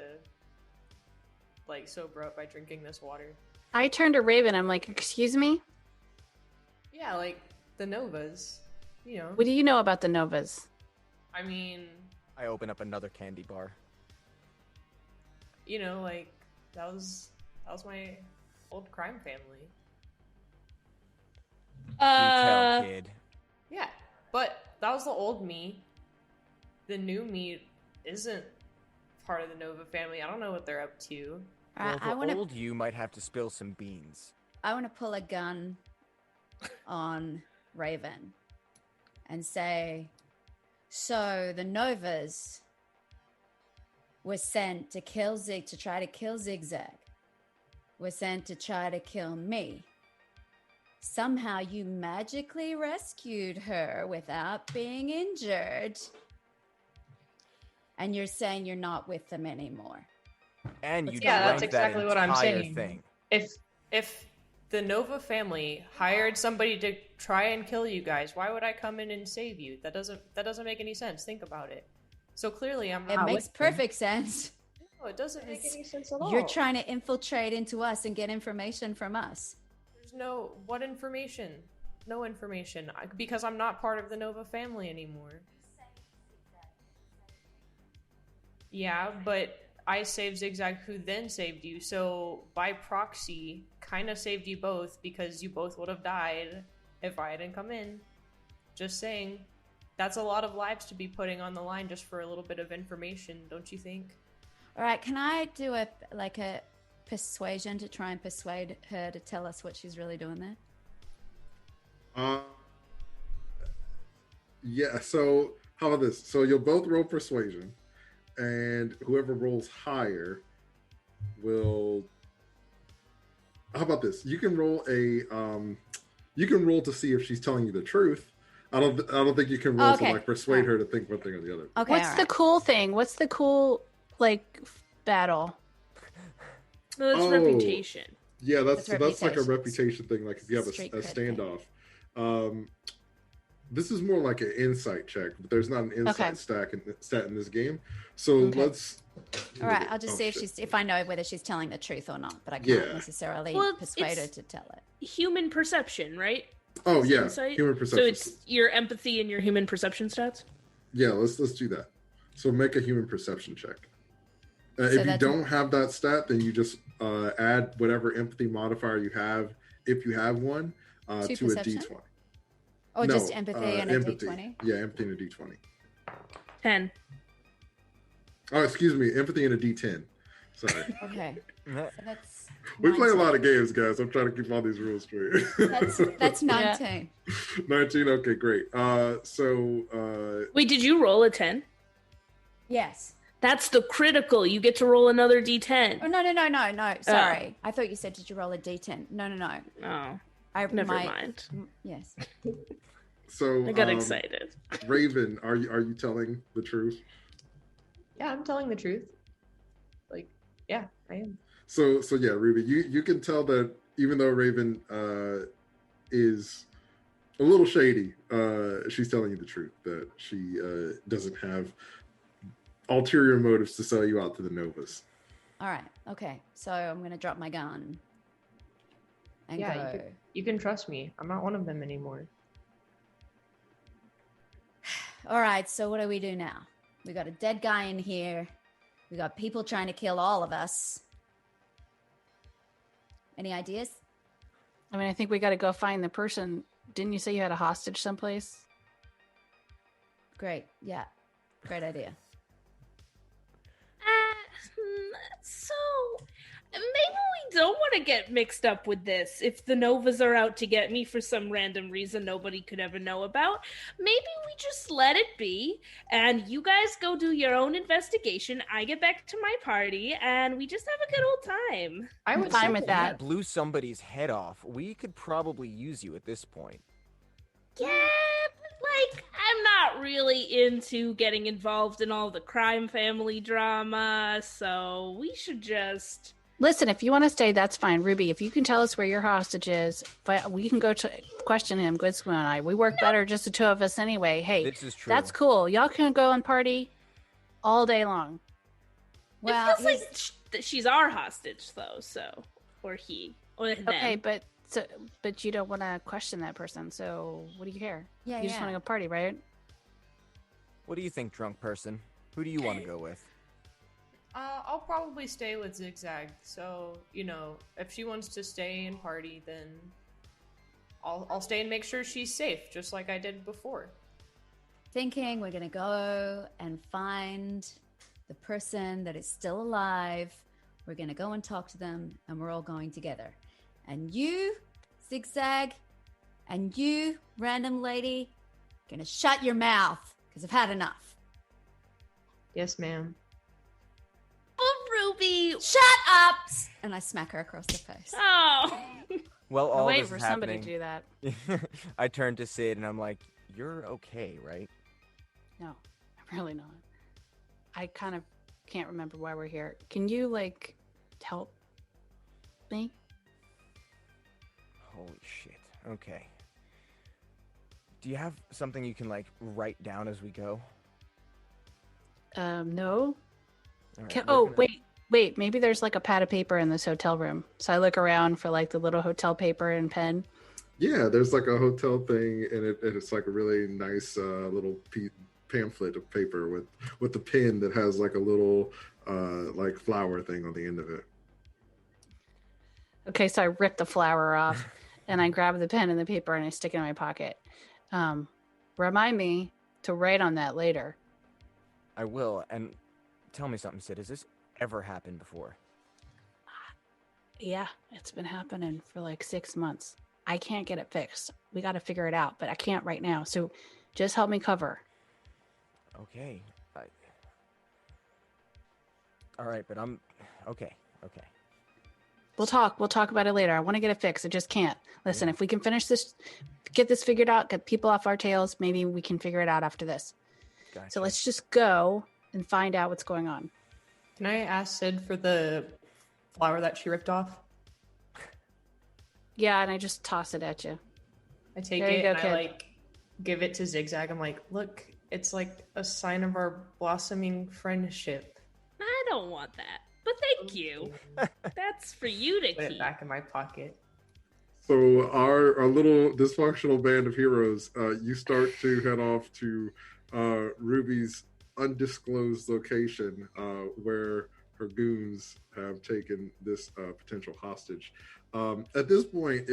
like sober up by drinking this water. I turned to Raven, I'm like, excuse me? Yeah, like the Novas, What do you know about the Novas? I mean, I open up another candy bar. Like that was my old crime family. You tell, kid. Yeah, but that was the old me. The new me isn't part of the Nova family. I don't know what they're up to. Well, the old you might have to spill some beans. I want to pull a gun on Raven and say, so the Novas were sent to try to kill Zigzag. Were sent to try to kill me. Somehow you magically rescued her without being injured. And you're saying you're not with them anymore. And you that's exactly what I'm saying. Thing. If the Nova family hired somebody to try and kill you guys, why would I come in and save you? That doesn't make any sense. Think about it. So clearly I'm not. It makes perfect sense. No, it doesn't make any sense at all. You're trying to infiltrate into us and get information from us. There's what information? No information. Because I'm not part of the Nova family anymore. Yeah, but I saved Zigzag, who then saved you. So by proxy, kind of saved you both because you both would have died if I hadn't come in. Just saying. That's a lot of lives to be putting on the line just for a little bit of information, don't you think? All right, can I do a persuasion to try and persuade her to tell us what she's really doing there? Yeah, so how about this? So you'll both roll persuasion, and whoever rolls higher will... How about this? You can roll to see if she's telling you the truth. I don't think you can roll to like persuade her to think one thing or the other. Okay. What's the cool thing? What's the cool like battle. No, that's Oh. reputation. Yeah, that's like a reputation. reputation thing. Like if you have a Street cred standoff. This is more like an insight check, but there's not an insight stat in this game. So let's. All right, I'll just see if I know whether she's telling the truth or not, but I can't necessarily persuade her to tell it. Human perception, right? Oh It's yeah, insight? human perception. So it's your empathy and your human perception stats. Yeah, let's do that. So make a human perception check. If you don't have that stat, then you just add whatever empathy modifier you have, if you have one, to perception? a d20. Or just empathy and a d20? Yeah, empathy and a d20. 10. Oh, excuse me, empathy and a d10. Sorry. Okay. So that's We play a 19. lot of games, guys. I'm trying to keep all these rules straight. That's 19. 19, okay, great. Wait, did you roll a 10? Yes. That's the critical. You get to roll another d10. Oh, no. Sorry. I thought you said, did you roll a d10? No. Oh, I never mind. Yes. So I got excited. Raven, are you telling the truth? Yeah, I'm telling the truth. Like, yeah, I am. So yeah, Ruby, you can tell that even though Raven is a little shady, she's telling you the truth, that she doesn't have ulterior motives to sell you out to the Novas. All right. Okay. So I'm going to drop my gun and Yeah, go. you can trust me. I'm not one of them anymore. All right. So what do we do now? We got a dead guy in here. We got people trying to kill all of us. Any ideas? I mean, I think we got to go find the person. Didn't you say you had a hostage someplace? Great. Yeah. Great idea. So maybe we don't want to get mixed up with this. If the Novas are out to get me for some random reason nobody could ever know about, maybe we just let it be, and you guys go do your own investigation. I get back to my party, and we just have a good old time. I'm fine with that. You blew somebody's head off. We could probably use you at this point. Yeah, but I'm not really into getting involved in all the crime family drama, so we should just... Listen, if you want to stay, that's fine. Ruby, if you can tell us where your hostage is, we can go to question him, Gizmo and I. We work better just the two of us anyway. Hey, this is true. That's cool. Y'all can go and party all day long. Well, it feels like she's our hostage, though, so... Or he. Or them. Okay, but you don't want to question that person, so what do you care? Yeah, you just want to go party, right? What do you think, drunk person? Who do you want to go with? I'll probably stay with Zigzag. So, if she wants to stay and party, then I'll stay and make sure she's safe, just like I did before. Thinking we're going to go and find the person that is still alive. We're going to go and talk to them, and we're all going together. And you, Zigzag, and you, random lady, going to shut your mouth, because I've had enough. Yes, ma'am. Ruby! Shut up! And I smack her across the face. Oh! Well, all wait this for is somebody happening. to do that. I turn to Sid and I'm like, "You're okay, right?" No, I'm really not. I kind of can't remember why we're here. Can you, help me? Holy shit. Okay. Do you have something you can write down as we go? No. All right, Can, we're oh, gonna- wait. Maybe there's a pad of paper in this hotel room. So I look around for the little hotel paper and pen. Yeah, there's a hotel thing, and it's a really nice little pamphlet of paper with the pen that has a little flower thing on the end of it. Okay, so I rip the flower off and I grab the pen and the paper and I stick it in my pocket. Remind me to write on that later. I will. And tell me something, Sid. Has this ever happened before? Yeah, it's been happening for 6 months. I can't get it fixed. We got to figure it out, but I can't right now. So just help me cover. Okay. All right, but I'm... Okay. We'll talk about it later. I want to get it fixed. I just can't. Listen, if we can finish this, get this figured out, get people off our tails, maybe we can figure it out after this. Gotcha. So let's just go and find out what's going on. Can I ask Sid for the flower that she ripped off? Yeah, and I just toss it at you. I take There you it go, and kid. I like give it to Zigzag. I'm like, look, it's like a sign of our blossoming friendship. I don't want that, but thank you. That's for you to Put it keep. back in my pocket. So our little dysfunctional band of heroes, you start to head off to Ruby's undisclosed location, where her goons have taken this potential hostage. At this point,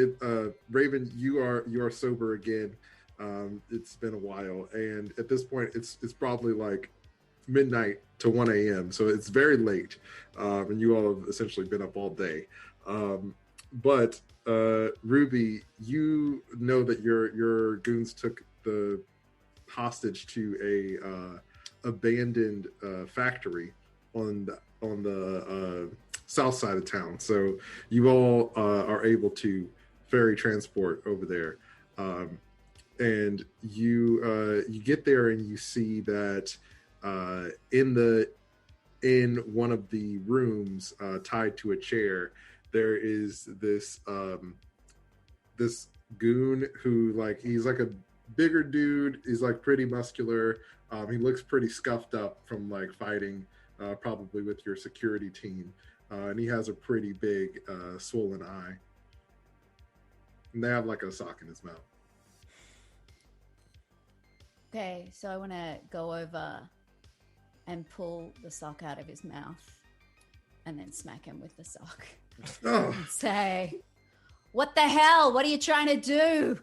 Raven, you are sober again. It's been a while, and at this point, it's probably like midnight to 1 a.m. So it's very late, and you all have essentially been up all day. But Ruby, you know that your goons took the hostage to a abandoned factory on the south side of town. So you all are able to ferry transport over there, and you get there and you see that in one of the rooms, tied to a chair, there is this this goon who, like, he's like a bigger dude. He's like pretty muscular. He looks pretty scuffed up from like fighting, probably with your security team, and he has a pretty big swollen eye. And they have like a sock in his mouth. Okay, so I want to go over and pull the sock out of his mouth and then smack him with the sock. Oh, And say, what the hell? What are you trying to do?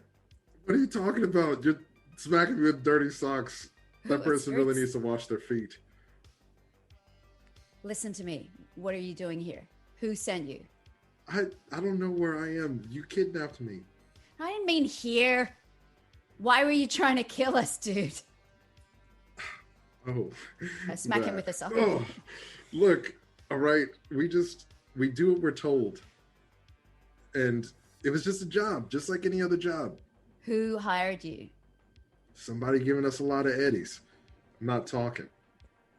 what are you talking about? You're smacking me with dirty socks. That person really needs to wash their feet. Listen to me. What are you doing here? Who sent you? I don't know where I am. You kidnapped me. I didn't mean here. Why were you trying to kill us, dude? Oh, I smack him with the sock. Oh, look, all right. We do what we're told. And it was just a job, just like any other job. Who hired you? Somebody giving us a lot of eddies. I'm not talking.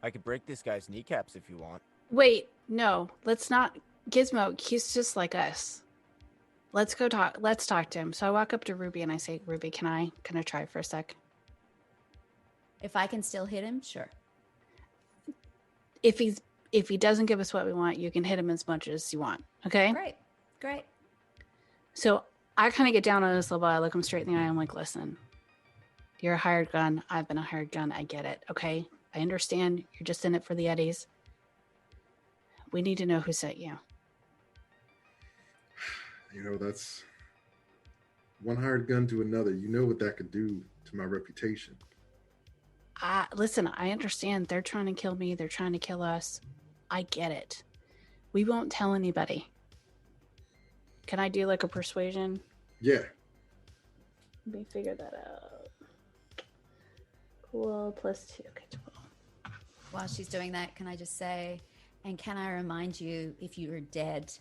I could break this guy's kneecaps if you want. Wait, no, let's not. Gizmo, he's just like us. Let's go talk. Let's talk to him. So I walk up to Ruby and I say, Ruby, can I try for a sec? If I can still hit him, sure. If he doesn't give us what we want, you can hit him as much as you want. Okay? Great. So I kind of get down on his level. I look him straight in the eye. I'm like, listen, you're a hired gun. I've been a hired gun. I get it. Okay? I understand. You're just in it for the eddies. We need to know who sent you. You know, that's one hired gun to another. You know what that could do to my reputation. Listen, I understand. They're trying to kill me. They're trying to kill us. I get it. We won't tell anybody. Can I do like a persuasion? Yeah. Let me figure that out. Cool. +2. Okay, 12. While she's doing that, can I just say, and can I remind you, if you are dead,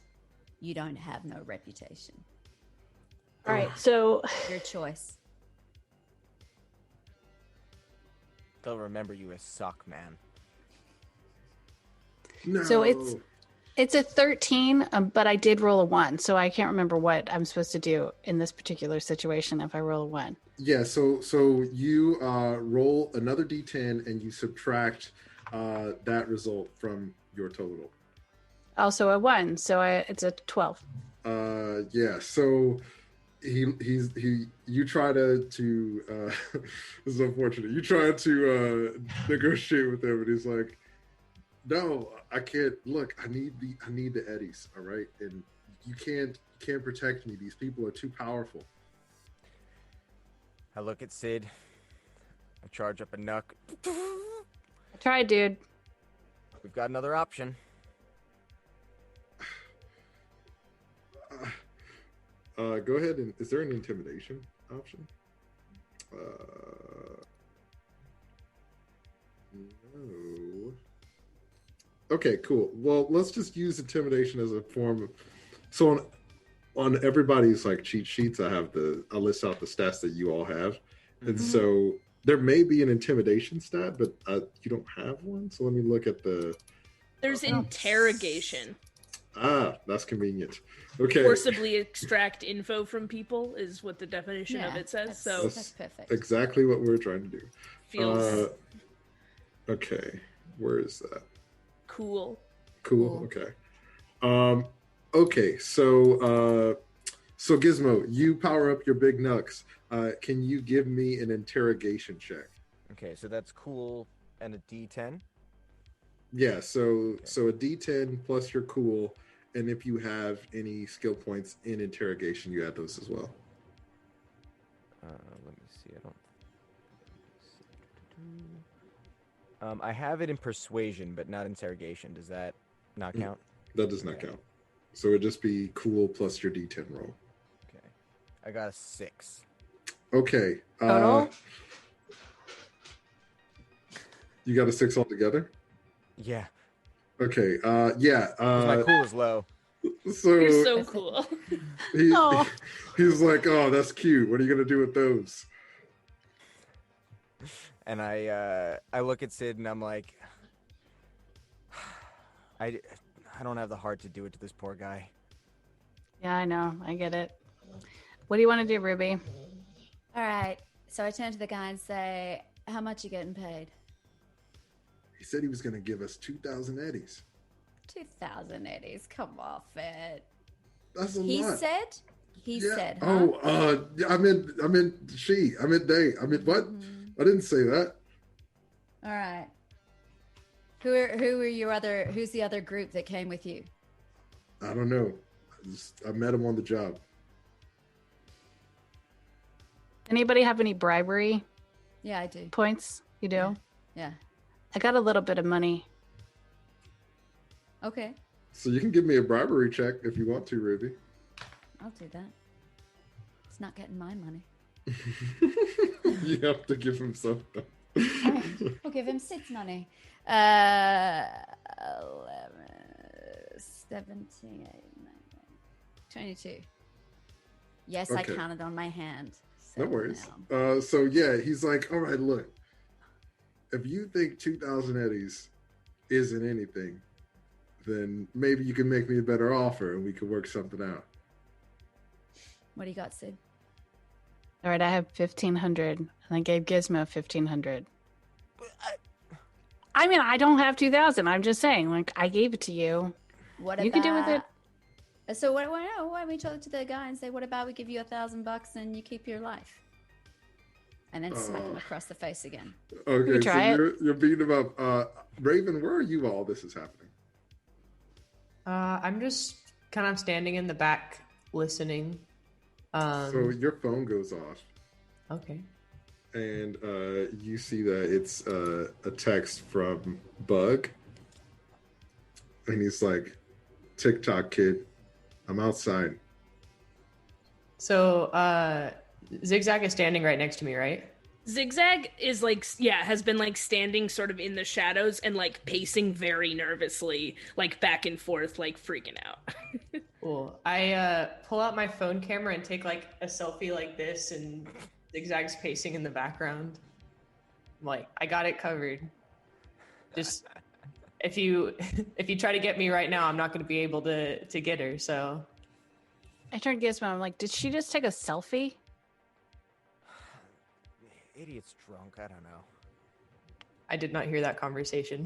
you don't have no reputation. All right, so Your choice. They'll remember you as Sock Man. No. So it's a 13, but I did roll a 1, so I can't remember what I'm supposed to do in this particular situation if I roll a 1. Yeah, so you roll another d10 and you subtract that result from your total. Also a 1, so it's a 12. Yeah, so you try to this is unfortunate. You try to negotiate with him, and he's like, "No, I can't. Look, I need the eddies, all right? And you can't protect me. These people are too powerful." I look at Sid. I charge up a knuck. I tried, dude. We've got another option. Go ahead and is there an intimidation option? No. Okay, cool. Well, let's just use intimidation as a form of. So on everybody's like cheat sheets, I list out the stats that you all have, and so there may be an intimidation stat, but you don't have one. So let me look at the There's interrogation. That's convenient. Okay. Forcibly extract info from people is what the definition of it says. That's perfect. Exactly what we're trying to do. Feels okay. Where is that? cool. Okay. Okay. So Gizmo, you power up your big nuts. Can you give me an interrogation check? Okay, so that's cool and a D10. Yeah. So a D10 plus your cool, and if you have any skill points in interrogation, you add those as well. Let me see. I have it in persuasion, but not interrogation. Does that not count? That does not count. So it'd just be cool plus your D10 roll. Okay. I got a 6. Okay. Total? You got a 6 altogether? Yeah. Okay. Yeah. 'Cause my cool is low. So You're so cool. He's like, oh, that's cute. What are you gonna do with those? And I look at Sid and I'm like, I don't have the heart to do it to this poor guy. Yeah, I know. I get it. What do you want to do, Ruby? All right. So I turn to the guy and say, how much you getting paid? He said he was gonna give us 2,000 eddies. 2,000 eddies. Come off it. That's a He lot. said? He said, huh? Oh, yeah, I meant she. I meant they. I meant what? I didn't say that. All right. Who's the other group that came with you? I don't know. I met him on the job. Anybody have any bribery Yeah, I do. points? You do? Yeah. I got a little bit of money. Okay. So you can give me a bribery check if you want to, Ruby. I'll do that. It's not getting my money. You have to give him something. I'll give him Sid's money. 11, 17, 18, 19, 22. Yes, I Okay. counted on my hand. No Settle worries. down. So yeah, he's like, all right, look, if you think 2,000 eddies isn't anything, then maybe you can make me a better offer and we can work something out. What do you got, Sid? All right, I have 1,500, and I gave Gizmo 1,500. I mean, I don't have 2,000. I'm just saying, like, I gave it to you. What You can do with it. So why don't we talk to the guy and say, what about we give you $1,000 and you keep your life? And then smack him across the face again. Okay, so try it. you're beating him up. Raven, where are you while this is happening? I'm just kind of standing in the back listening. So your phone goes off. Okay. And you see that it's a text from Bug. And he's like, TikTok kid, I'm outside. So Zigzag is standing right next to me, right? Zigzag is like, yeah, has been like standing sort of in the shadows and like pacing very nervously, like back and forth, like freaking out. Cool. I pull out my phone camera and take like a selfie like this, and Zigzag's pacing in the background. I'm like, I got it covered. Just if you try to get me right now, I'm not going to be able to get her. So I turned Gizmo. I'm like, did she just take a selfie? Idiot's drunk. I don't know. I did not hear that conversation.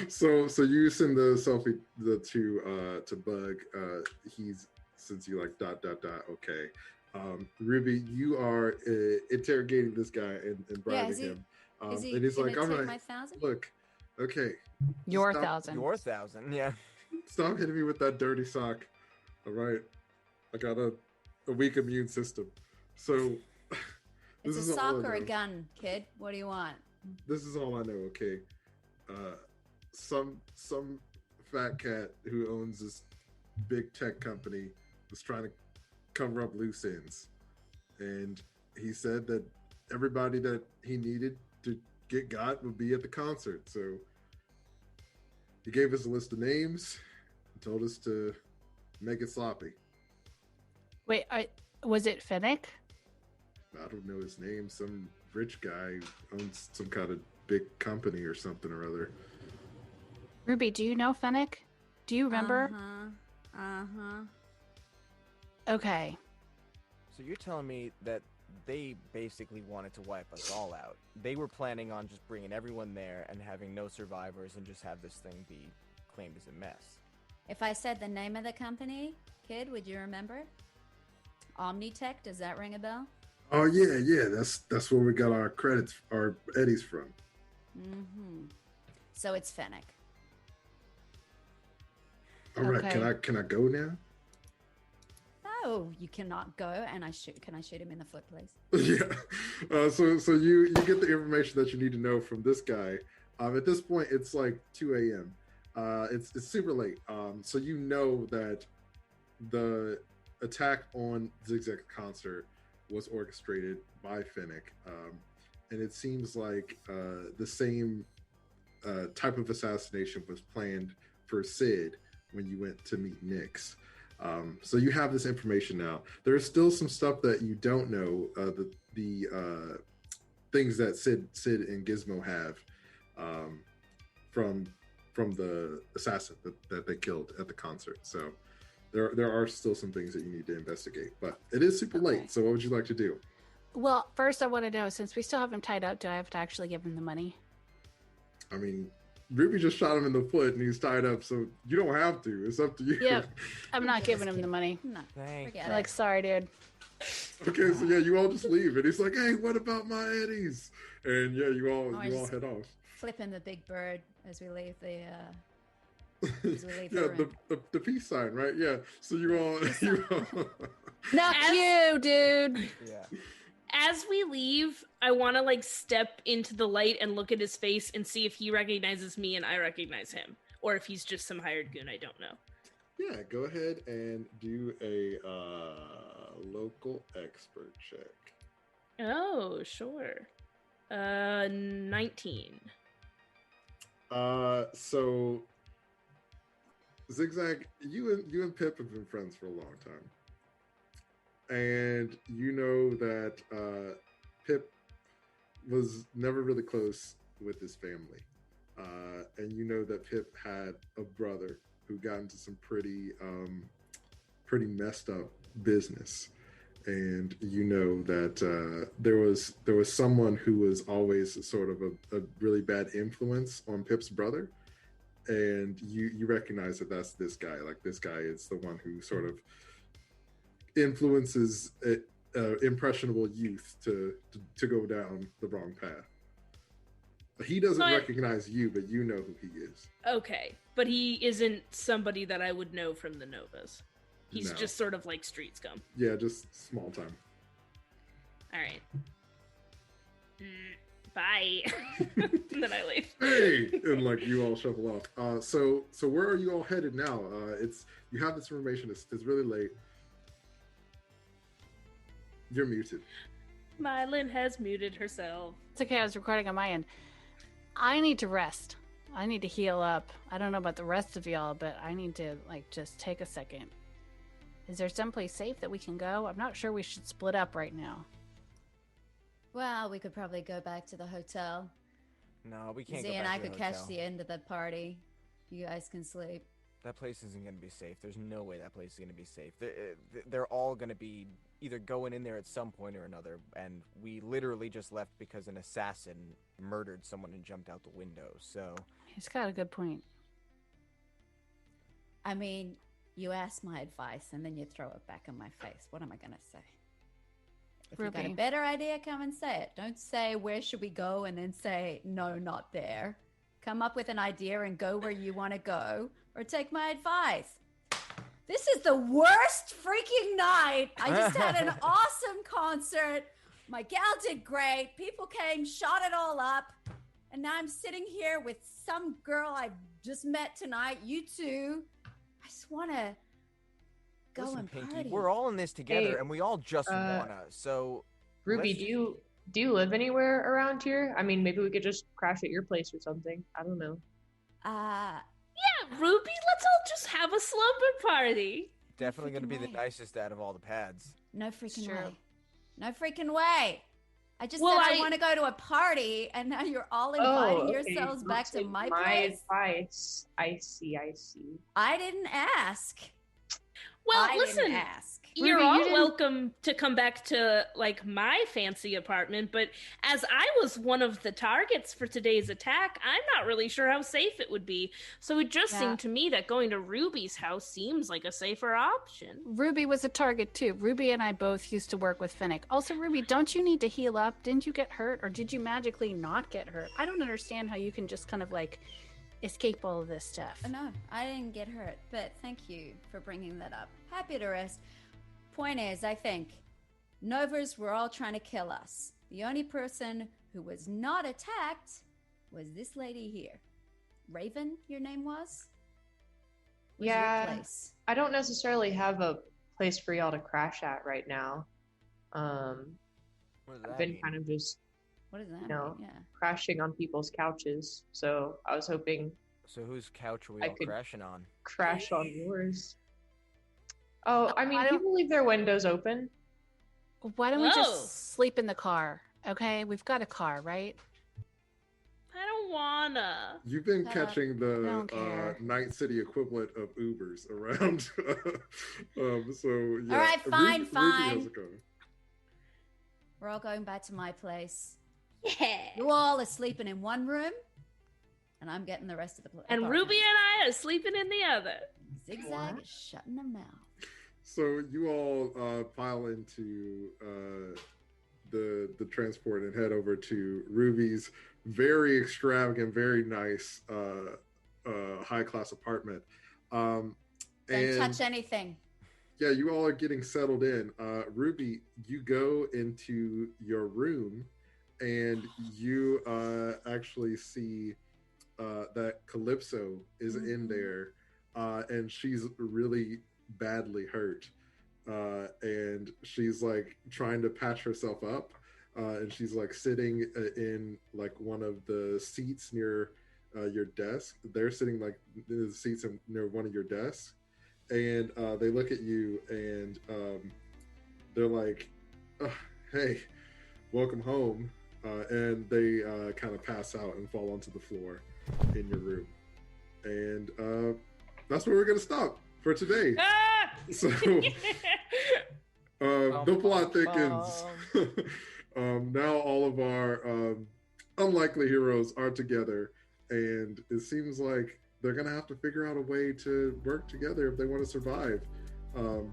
So you send the selfie to Bug. He's since you like ... Okay. Ruby, you are interrogating this guy and bribing him. Is he and he's gonna like, all take right, my 1,000? look, okay, Your Stop. 1,000. Your 1,000, yeah. stop hitting me with that dirty sock. All right, I got a weak immune system. So It's this a is all sock I or a know. gun, kid. What do you want? This is all I know. Okay, some fat cat who owns this big tech company was trying to cover up loose ends, and he said that everybody that he needed to get got would be at the concert. So he gave us a list of names and told us to make it sloppy. Wait, was it Fennec? I don't know his name. Some rich guy owns some kind of big company or something or other. Ruby, do you know Fennec? Do you remember? Okay. So you're telling me that they basically wanted to wipe us all out. They were planning on just bringing everyone there and having no survivors and just have this thing be claimed as a mess. If I said the name of the company, kid, would you remember? Omnitech, does that ring a bell? Oh yeah. That's where we got our credits, our eddies from. Mm-hmm. So it's Fennec. All right, Okay. can I go now? Oh, you cannot go, and can I shoot him in the foot, please? Yeah. So you get the information that you need to know from this guy. At this point, it's like 2 a.m. It's super late. So you know that the attack on Zigzag concert was orchestrated by Fennec, and it seems like the same type of assassination was planned for Sid when you went to meet Nyx. So you have this information now. There is still some stuff that you don't know. The things that Sid and Gizmo have from the assassin that they killed at the concert. So there are still some things that you need to investigate. But it is super late. So what would you like to do? Well, first I want to know, since we still have him tied up, do I have to actually give him the money? I mean, Ruby just shot him in the foot and he's tied up, so you don't have to. It's up to you. Yep. I'm not giving him the money. No, Thank forget I'm it. like, sorry, dude. Okay, so yeah, you all just leave, and he's like, "Hey, what about my eddies?" And yeah, you all just head off. Flipping the big bird as we leave the. Yeah, the peace sign, right? Yeah. So you all. Not you, dude. Yeah. As we leave, I want to like step into the light and look at his face and see if he recognizes me and I recognize him, or if he's just some hired goon. I don't know. Yeah, go ahead and do a local expert check. Oh, sure. 19. So Zigzag, you and Pip have been friends for a long time. And you know that Pip was never really close with his family. And you know that Pip had a brother who got into some pretty messed up business. And you know that there was someone who was always sort of a really bad influence on Pip's brother. And you recognize that that's this guy. Like, this guy is the one who sort of influences impressionable youth to go down the wrong path. He doesn't recognize you, but you know who he is. Okay, but he isn't somebody that I would know from the Novas. He's No. just sort of like street scum. Yeah, just small time. All right. Bye. And then I leave. Hey, and like you all shuffle off. So where are you all headed now? You have this information. It's really late. You're muted. Mylin has muted herself. It's okay, I was recording on my end. I need to rest. I need to heal up. I don't know about the rest of y'all, but I need to, like, just take a second. Is there someplace safe that we can go? I'm not sure we should split up right now. Well, we could probably go back to the hotel. No, we can't Z go back and I to the could catch hotel. the end of the party. You guys can sleep. That place isn't going to be safe. There's no way that place is going to be safe. They're all going to be either going in there at some point or another, and we literally just left because an assassin murdered someone and jumped out the window, so... He's got a good point. I mean, you ask my advice and then you throw it back in my face. What am I going to say? If you got a Ruby. better idea, come and say it. Don't say, where should we go? And then say, no, not there. Come up with an idea and go where you want to go, or take my advice. This is the worst freaking night. I just had an awesome concert. My gal did great. People came, shot it all up. And now I'm sitting here with some girl I just met tonight. You two. I just want to go Listen, and Pinky, party. we're all in this together, Hey, and we all just wanna, so... Ruby, let's- do you live anywhere around here? I mean, maybe we could just crash at your place or something. I don't know. Yeah, Ruby, let's all just have a slumber party. Definitely going to be the way. nicest out of all the pads. No freaking Sure. way. No freaking way. I just Well, said I want to go to a party, and now you're all inviting yourselves Don't back to take my my place. advice. I see. I didn't ask. Well, I listen. didn't ask. You're Ruby, you all didn't- welcome to come back to like my fancy apartment, but as I was one of the targets for today's attack, I'm not really sure how safe it would be. So it just seemed to me that going to Ruby's house seems like a safer option. Ruby was a target too. Ruby and I both used to work with Fennec. Also, Ruby, don't you need to heal up? Didn't you get hurt, or did you magically not get hurt? I don't understand how you can just kind of like escape all of this stuff. No, I didn't get hurt, but thank you for bringing that up. Happy to rest. Point is, I think Novas were all trying to kill us. The only person who was not attacked was this lady here. Raven, your name was? Where's your place? I don't necessarily have a place for y'all to crash at right now. What does that I've been mean? kind of just What does that No. mean? Yeah. crashing on people's couches. So I was hoping So whose couch are we I all could- crashing on? crash on yours. Oh, I mean, I don't- people leave their windows open. Why don't we Whoa. just sleep in the car? Okay, we've got a car, right? I don't wanna. You've been Shut up. catching Don't the care. Night City equivalent of Ubers around. So yeah. All right, fine, Ruby, fine. how's it going? We're all going back to my place. Yeah. You all are sleeping in one room, and I'm getting the rest of the place. And Ruby and I are sleeping in the other. Zigzag is shutting them out. So you all pile into the transport and head over to Ruby's very extravagant, very nice, high class apartment. Don't And touch anything. yeah, you all are getting settled in. Ruby, you go into your room, and you actually see that Calypso is in there, and she's really badly hurt, and she's like trying to patch herself up, and she's like sitting in like one of the seats near your desk. They're sitting like in the seats near one of your desks, and they look at you, and they're like, oh, "Hey, welcome home," and they kind of pass out and fall onto the floor in your room, and that's where we're gonna stop for today. Ah! So the plot thickens. Now all of our unlikely heroes are together, and it seems like they're gonna have to figure out a way to work together if they want to survive.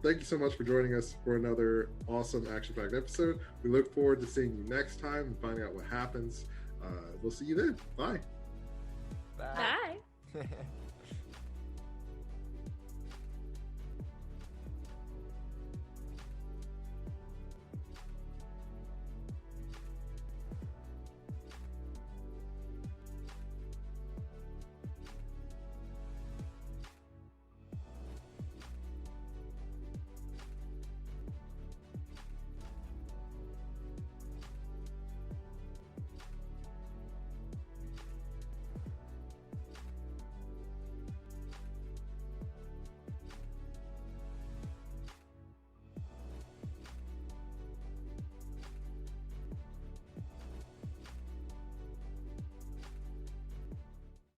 Thank you so much for joining us for another awesome action-packed episode. We look forward to seeing you next time and finding out what happens. We'll see you then. Bye. Bye. Bye.